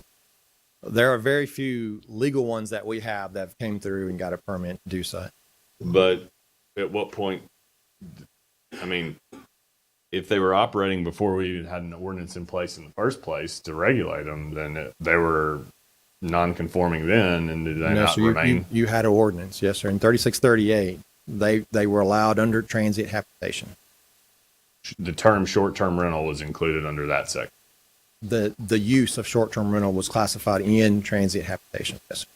There are very few legal ones that we have that came through and got a permit to do so. But at what point, I mean, if they were operating before we even had an ordinance in place in the first place to regulate them, then they were non-conforming then, and did they not remain? You had an ordinance, yes, sir. In 3638, they were allowed under transient habitation. The term short-term rental was included under that section. The use of short-term rental was classified in transient habitation, yes, sir.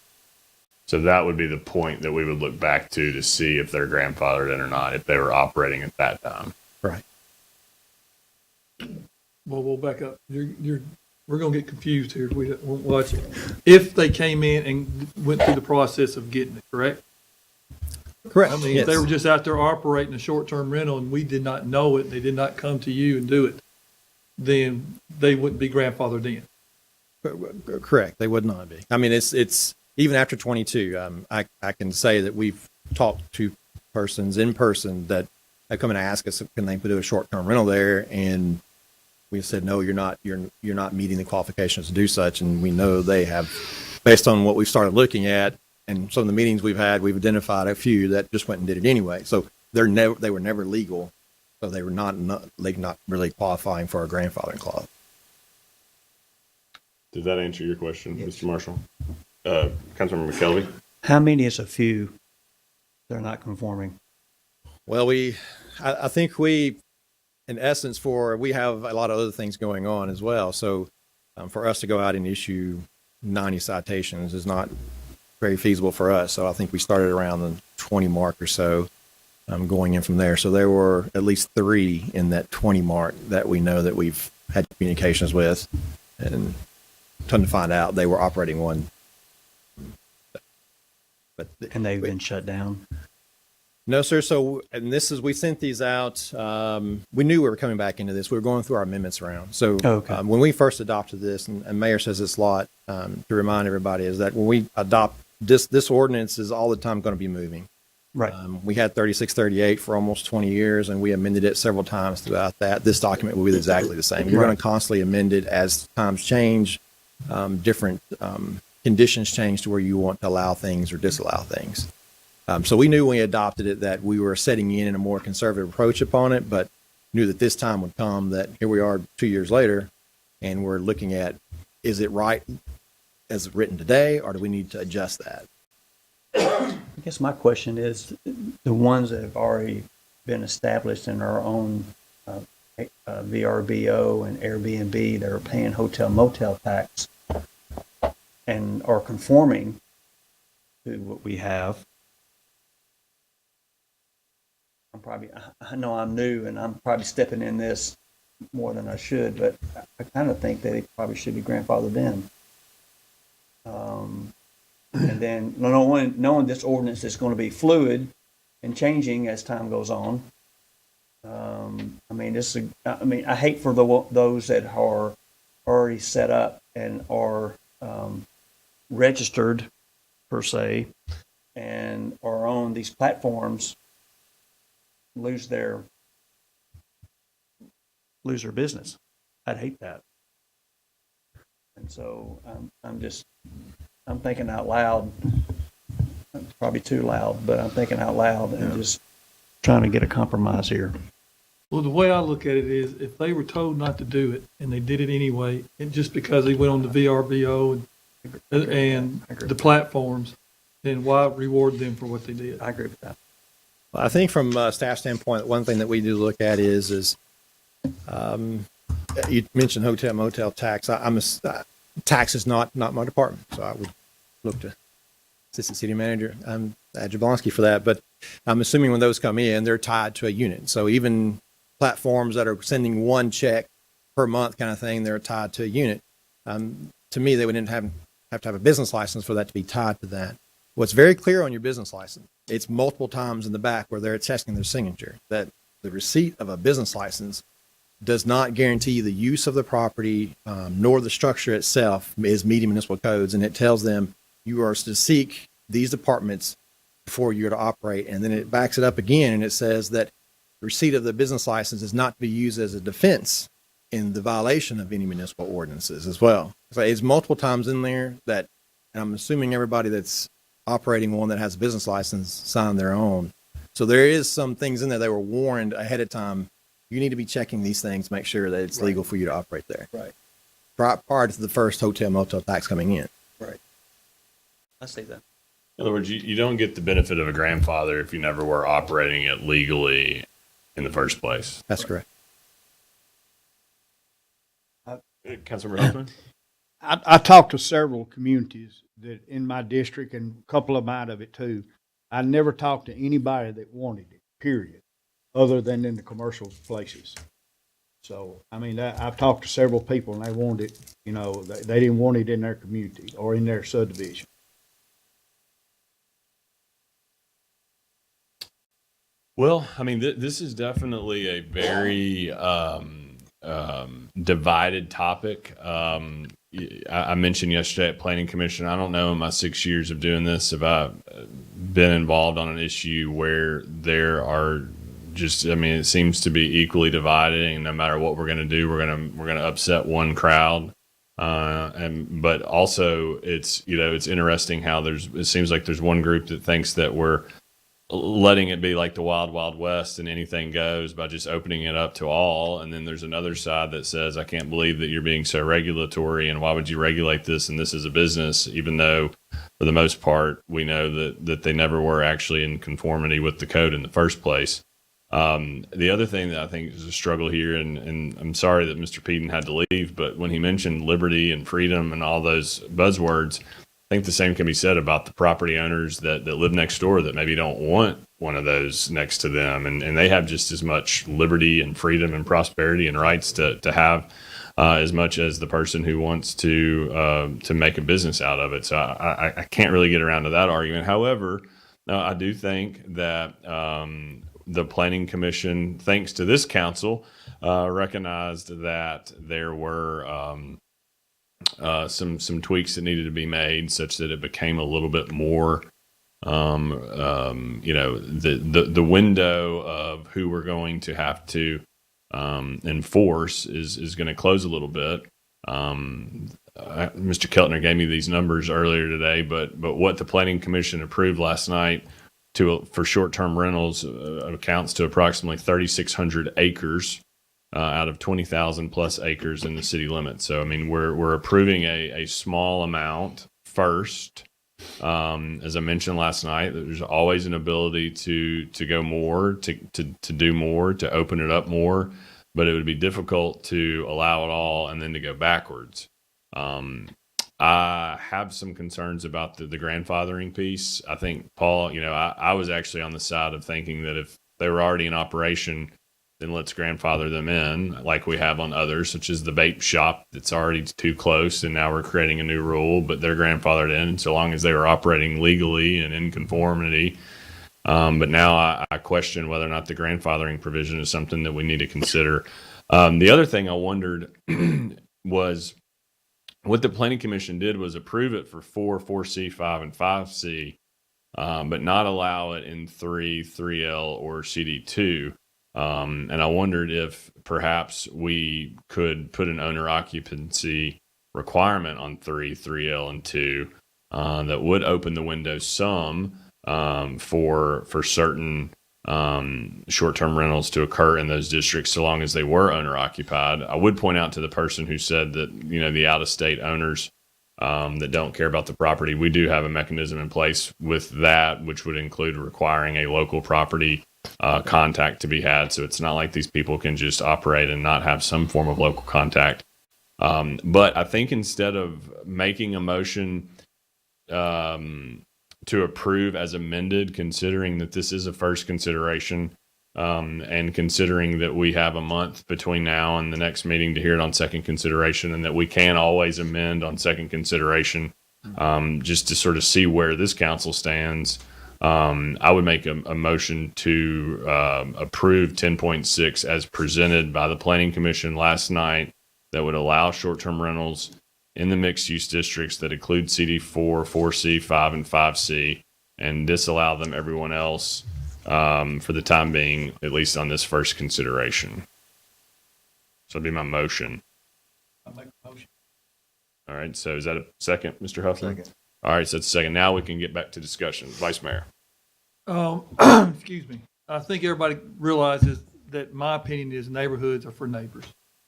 So that would be the point that we would look back to see if they're grandfathered in or not, if they were operating at that time. Right. Well, we'll back up. We're going to get confused here if we won't watch it. If they came in and went through the process of getting it, correct? Correct. I mean, if they were just out there operating a short-term rental and we did not know it, they did not come to you and do it, then they wouldn't be grandfathered in. Correct. They would not be. I mean, it's even after 22, I can say that we've talked to persons in person that have come and asked us, can they do a short-term rental there? And we said, no, you're not meeting the qualifications to do such. And we know they have, based on what we've started looking at and some of the meetings we've had, we've identified a few that just went and did it anyway. So they were never legal. So they were not really qualifying for a grandfathering clause. Did that answer your question, yes, Mr. Marshall? Councilmember McKelvey? How many is a few that are not conforming? Well, I think we, in essence, we have a lot of other things going on as well. So for us to go out and issue 90 citations is not very feasible for us. So I think we started around the 20 mark or so, going in from there. So there were at least 3 in that 20 mark that we know that we've had communications with, and come to find out they were operating one. And they've been shut down? No, sir. So, and we sent these out. We knew we were coming back into this. We were going through our amendments round. So when we first adopted this, and Mayor says this a lot, to remind everybody, is that when we adopt this ordinance is all the time going to be moving. Right. We had 3638 for almost 20 years, and we amended it several times throughout that. This document will be exactly the same. You're going to constantly amend it as times change, different conditions change to where you want to allow things or disallow things. So we knew when we adopted it that we were setting in a more conservative approach upon it, but knew that this time would come, that here we are 2 years later, and we're looking at, is it right as written today, or do we need to adjust that? I guess my question is, the ones that have already been established in our own VRBO and Airbnb that are paying hotel motel tax and are conforming to what we have. I know I'm new and I'm probably stepping in this more than I should, but I kind of think that it probably should be grandfathered in. And then knowing this ordinance is going to be fluid and changing as time goes on. I hate for those that are already set up and are registered per se and are on these platforms lose their business. I'd hate that. And so I'm thinking out loud. It's probably too loud, but I'm thinking out loud and just trying to get a compromise here. Well, the way I look at it is, if they were told not to do it and they did it anyway, and just because they went on the VRBO and the platforms, then why reward them for what they did? I agree with that. Well, I think from a staff standpoint, one thing that we do look at is you mentioned hotel motel tax. Tax is not my department, so I would look to Assistant City Manager Jablonski for that. But I'm assuming when those come in, they're tied to a unit. So even platforms that are sending one check per month kind of thing, they're tied to a unit. To me, they wouldn't have to have a business license for that to be tied to that. What's very clear on your business license, it's multiple times in the back where they're attesting their signature, that the receipt of a business license does not guarantee the use of the property, nor the structure itself is meeting municipal codes. And it tells them you are to seek these departments before you're to operate. And then it backs it up again and it says that the receipt of the business license is not to be used as a defense in the violation of any municipal ordinances as well. So it's multiple times in there that, and I'm assuming everybody that's operating one that has a business license signed their own. So there is some things in there they were warned ahead of time. You need to be checking these things, make sure that it's legal for you to operate there. Right. Prior to the first hotel motel tax coming in. Right. I see that. In other words, you don't get the benefit of a grandfather if you never were operating it legally in the first place. That's correct. Councilmember Huffman? I talked to several communities that in my district and a couple of them out of it too. I never talked to anybody that wanted it, period, other than in the commercial places. So, I mean, I've talked to several people and they wanted it, they didn't want it in their community or in their subdivision. Well, I mean, this is definitely a very divided topic. I mentioned yesterday at Planning Commission, I don't know in my 6 years of doing this if I've been involved on an issue where there are it seems to be equally divided, and no matter what we're going to do, we're going to upset one crowd. But also it's interesting how it seems like there's one group that thinks that we're letting it be like the wild, wild west and anything goes by just opening it up to all. And then there's another side that says, I can't believe that you're being so regulatory and why would you regulate this? And this is a business, even though for the most part, we know that they never were actually in conformity with the code in the first place. The other thing that I think is a struggle here, and I'm sorry that Mr. Peden had to leave, but when he mentioned liberty and freedom and all those buzzwords, I think the same can be said about the property owners that live next door that maybe don't want one of those next to them. And they have just as much liberty and freedom and prosperity and rights to have as much as the person who wants to make a business out of it. So I can't really get around to that argument. However, I do think that the Planning Commission, thanks to this council, recognized that there were some tweaks that needed to be made such that it became a little bit more, the window of who we're going to have to enforce is going to close a little bit. Mr. Keltner gave me these numbers earlier today, but what the Planning Commission approved last night for short-term rentals accounts to approximately 3,600 acres out of 20,000 plus acres in the city limits. So, I mean, we're approving a small amount first. As I mentioned last night, there's always an ability to go more, to do more, to open it up more, but it would be difficult to allow it all and then to go backwards. I have some concerns about the grandfathering piece. I think, Paul, I was actually on the side of thinking that if they were already in operation, then let's grandfather them in like we have on others, such as the vape shop that's already too close, and now we're creating a new rule, but they're grandfathered in so long as they were operating legally and in conformity. But now I question whether or not the grandfathering provision is something that we need to consider. The other thing I wondered was what the Planning Commission did was approve it for 4, 4C, 5, and 5C, but not allow it in 3, 3L, or CD2. And I wondered if perhaps we could put an owner occupancy requirement on 3, 3L, and 2 that would open the window some for certain short-term rentals to occur in those districts so long as they were owner occupied. I would point out to the person who said that, the out-of-state owners that don't care about the property, we do have a mechanism in place with that, which would include requiring a local property contact to be had. So it's not like these people can just operate and not have some form of local contact. But I think instead of making a motion to approve as amended, considering that this is a first consideration, and considering that we have a month between now and the next meeting to hear it on second consideration, and that we can always amend on second consideration, just to sort of see where this council stands, I would make a motion to approve 10.6 as presented by the Planning Commission last night, that would allow short-term rentals in the mixed-use districts that include CD4, 4C, 5, and 5C, and disallow them everyone else for the time being, at least on this first consideration. So that'd be my motion. I'll make a motion. All right, so is that a second, Mr. Huffman? Second. All right, so it's a second. Now we can get back to discussion. Vice Mayor. Excuse me. I think everybody realizes that my opinion is neighborhoods are for neighbors.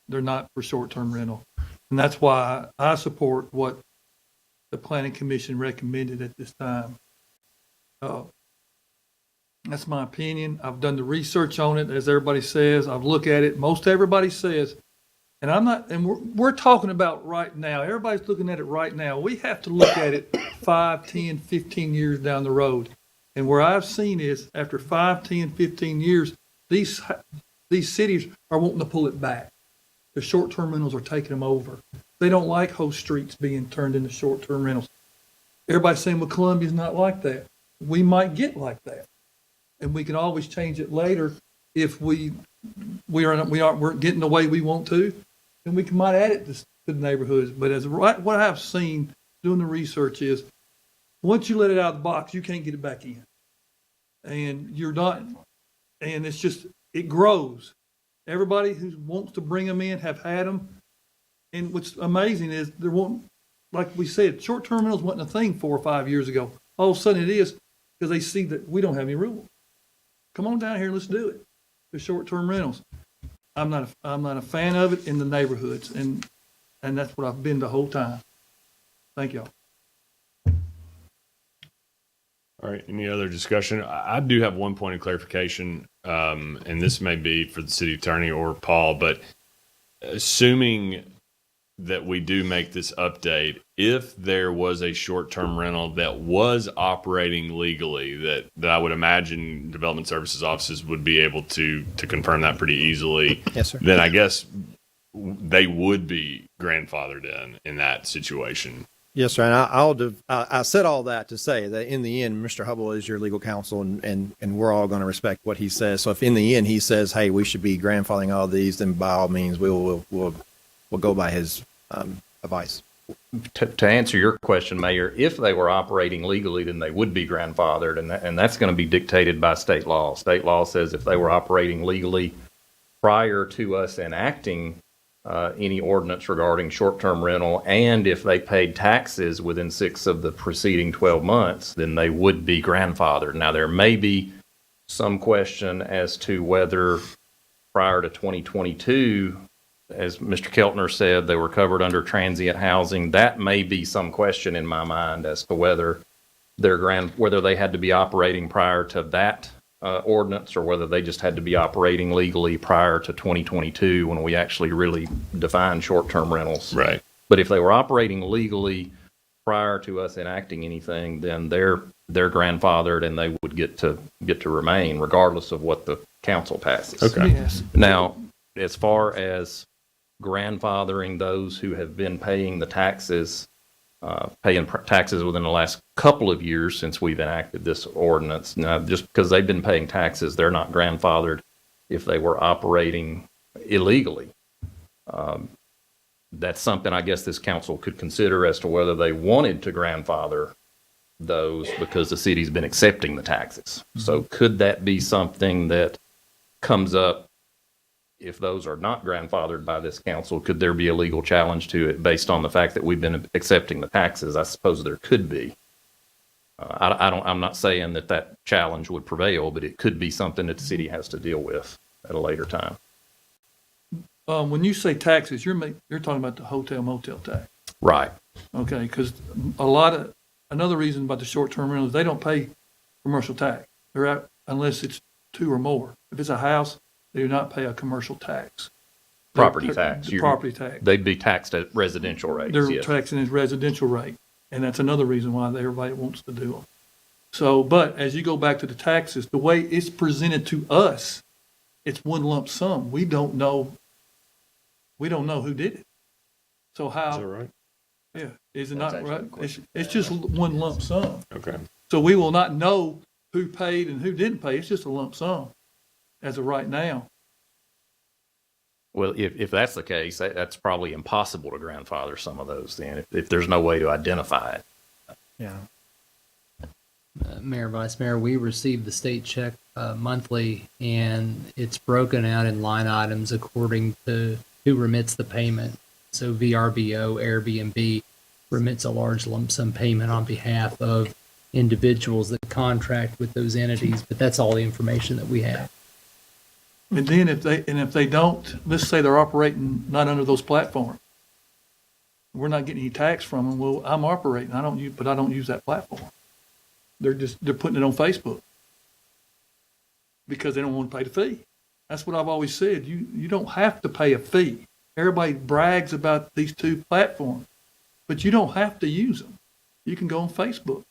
They're not for short-term rental. And that's why I support what the Planning Commission recommended at this time. That's my opinion. I've done the research on it, as everybody says. I've looked at it. Most everybody says, and I'm not, and we're talking about right now. Everybody's looking at it right now. We have to look at it 5, 10, 15 years down the road. And where I've seen is after 5, 10, 15 years, these cities are wanting to pull it back. The short-term rentals are taking them over. They don't like whole streets being turned into short-term rentals. Everybody's saying, well, Columbia's not like that. We might get like that. And we can always change it later if we aren't getting the way we want to. And we might add it to the neighborhoods. But what I've seen doing the research is, once you let it out of the box, you can't get it back in. And you're not, and it's just, it grows. Everybody who wants to bring them in have had them. And what's amazing is there won't, like we said, short-term rentals wasn't a thing 4 or 5 years ago. All of a sudden it is, because they see that we don't have any rules. Come on down here, let's do it. The short-term rentals. I'm not a fan of it in the neighborhoods, and that's what I've been the whole time. Thank y'all. All right. Any other discussion? I do have one point of clarification, and this may be for the city attorney or Paul, but assuming that we do make this update, if there was a short-term rental that was operating legally, that I would imagine development services offices would be able to confirm that pretty easily. Yes, sir. Then I guess they would be grandfathered in that situation. Yes, sir. And I said all that to say that in the end, Mr. Hubble is your legal counsel, and we're all going to respect what he says. So if in the end he says, hey, we should be grandfathering all these, then by all means, we'll go by his advice. To answer your question, Mayor, if they were operating legally, then they would be grandfathered, and that's going to be dictated by state law. State law says if they were operating legally prior to us enacting any ordinance regarding short-term rental, and if they paid taxes within 6 of the preceding 12 months, then they would be grandfathered. Now, there may be some question as to whether prior to 2022, as Mr. Keltner said, they were covered under transient housing. That may be some question in my mind as to whether whether they had to be operating prior to that ordinance, or whether they just had to be operating legally prior to 2022 when we actually really defined short-term rentals. Right. But if they were operating legally prior to us enacting anything, then they're grandfathered and they would get to remain regardless of what the council passes. Okay. Yes. Now, as far as grandfathering those who have been paying the taxes, taxes within the last couple of years since we've enacted this ordinance. Now, just because they've been paying taxes, they're not grandfathered if they were operating illegally. That's something I guess this council could consider as to whether they wanted to grandfather those because the city's been accepting the taxes. So could that be something that comes up if those are not grandfathered by this council? Could there be a legal challenge to it based on the fact that we've been accepting the taxes? I suppose there could be. I'm not saying that challenge would prevail, but it could be something that the city has to deal with at a later time. When you say taxes, you're talking about the hotel motel tax. Right. Okay, because another reason about the short-term rentals, they don't pay commercial tax. They're out unless it's 2 or more. If it's a house, they do not pay a commercial tax. Property tax. Property tax. They'd be taxed at residential rates. They're yes. taxing his residential rate, and that's another reason why everybody wants to do them. So, but as you go back to the taxes, the way it's presented to us, it's one lump sum. We don't know who did it. So how? Is that right? Yeah, is it not right? It's just one lump sum. Okay. So we will not know who paid and who didn't pay. It's just a lump sum as of right now. Well, if that's the case, that's probably impossible to grandfather some of those then, if there's no way to identify it. Yeah. Mayor, Vice Mayor, we receive the state check monthly, and it's broken out in line items according to who remits the payment. So VRBO, Airbnb remits a large lump sum payment on behalf of individuals that contract with those entities, but that's all the information that we have. And then if they don't, let's say they're operating not under those platforms, we're not getting any tax from them. Well, I'm operating, but I don't use that platform. They're putting it on Facebook because they don't want to pay the fee. That's what I've always said. You don't have to pay a fee. Everybody brags about these 2 platforms, but you don't have to use them. You can go on Facebook,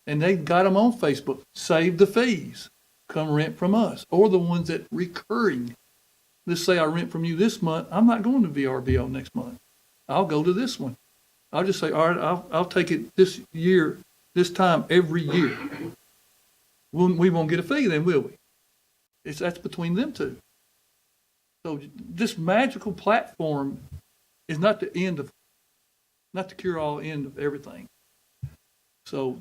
and they got them on Facebook. Save the fees. Come rent from us, or the ones that recurring. Let's say I rent from you this month. I'm not going to VRBO next month. I'll go to this one. I'll just say, all right, I'll take it this year, this time every year. We won't get a fee then, will we? That's between them two. So this magical platform is not the cure-all end of everything. So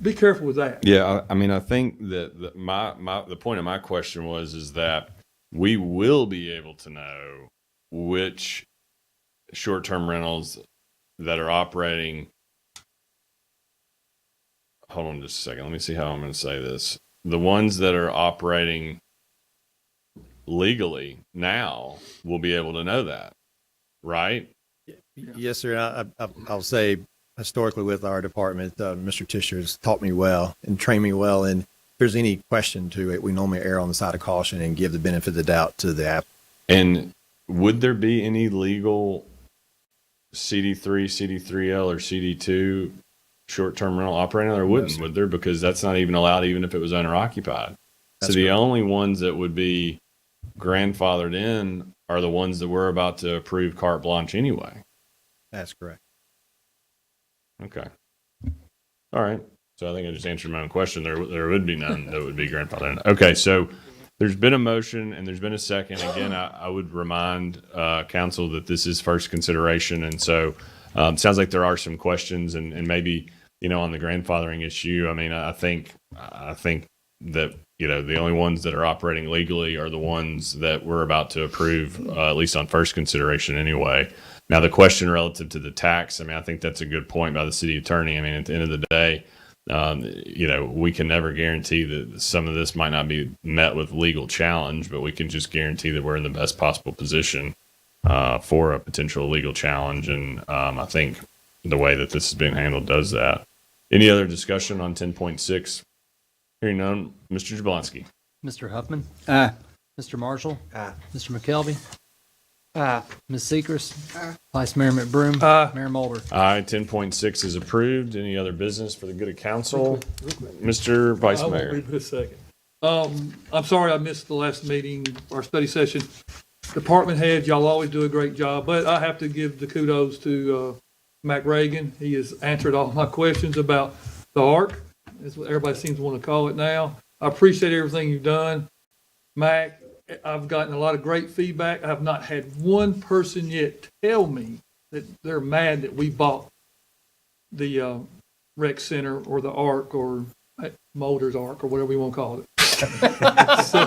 be careful with that. Yeah, I mean, I think that the point of my question is that we will be able to know which short-term rentals that are operating. Hold on just a second. Let me see how I'm going to say this. The ones that are operating legally now will be able to know that, right? Yes, sir. I'll say historically with our department, Mr. Tischer has taught me well and trained me well. And if there's any question to it, we normally err on the side of caution and give the benefit of the doubt to the app. And would there be any legal CD3, CD3L, or CD2 short-term rental operating? There wouldn't, would there? Because that's not even allowed, even if it was owner-occupied. So the only ones that would be grandfathered in are the ones that we're about to approve carte blanche anyway. That's correct. Okay. All right. So I think I just answered my own question. There would be none that would be grandfathered in. Okay. So there's been a motion and there's been a second. Again, I would remind council that this is first consideration. And so it sounds like there are some questions and maybe, on the grandfathering issue. I mean, I think that, the only ones that are operating legally are the ones that we're about to approve, at least on first consideration anyway. Now, the question relative to the tax, I mean, I think that's a good point by the city attorney. I mean, at the end of the day, we can never guarantee that some of this might not be met with legal challenge, but we can just guarantee that we're in the best possible position for a potential legal challenge. And I think the way that this is being handled does that. Any other discussion on 10.6? Hearing none, Mr. Jablonski. Mr. Huffman. Aye. Mr. Marshall. Aye. Mr. McKelvey. Ms. Seacrest. Vice Mayor McBroom. Mayor Mulder. Aye, 10.6 is approved. Any other business for the good of council? Mr. Vice I won't Mayor. be but a second. I'm sorry I missed the last meeting, our study session. Department heads, y'all always do a great job, but I have to give the kudos to Mac Reagan. He has answered all my questions about the ARC. That's what everybody seems to want to call it now. I appreciate everything you've done. Mac, I've gotten a lot of great feedback. I have not had one person yet tell me that they're mad that we bought the rec center or the ARC or Mulder's ARC or whatever you want to call it. So,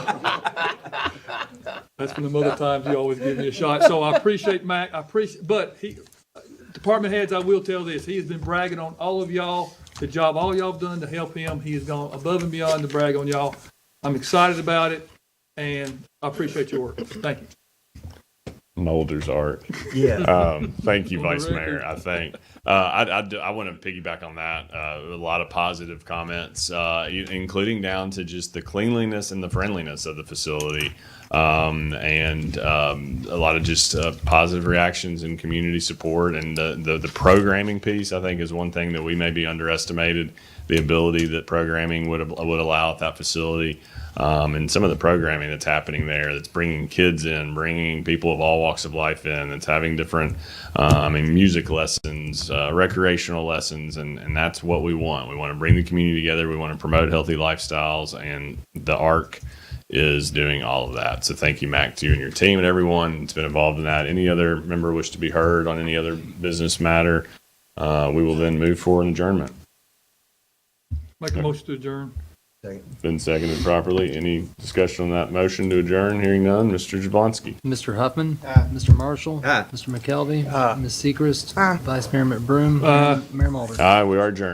that's one of the other times you always give me a shot. So I appreciate Mac. But department heads, I will tell this. He has been bragging on all of y'all, the job all y'all have done to help him. He has gone above and beyond to brag on y'all. I'm excited about it, and I appreciate your work. Thank you. Mulder's art. Yeah. Thank you, Vice Mayor. I think I want to piggyback on that. A lot of positive comments, including down to just the cleanliness and the friendliness of the facility, and a lot of just positive reactions and community support. And the programming piece, I think, is one thing that we maybe underestimated. The ability that programming would allow at that facility. And some of the programming that's happening there, that's bringing kids in, bringing people of all walks of life in, that's having different, music lessons, recreational lessons, and that's what we want. We want to bring the community together. We want to promote healthy lifestyles, and the ARC is doing all of that. So thank you, Mac, to you and your team and everyone that's been involved in that. Any other member wish to be heard on any other business matter? We will then move forward in adjournment. Make a motion to adjourn. Been seconded properly. Any discussion on that motion to adjourn? Hearing none. Mr. Jablonski. Mr. Huffman. Mr. Marshall. Mr. McKelvey. Ms. Seacrest. Vice Mayor McBroom. Mayor Mulder. Aye, we are adjourned.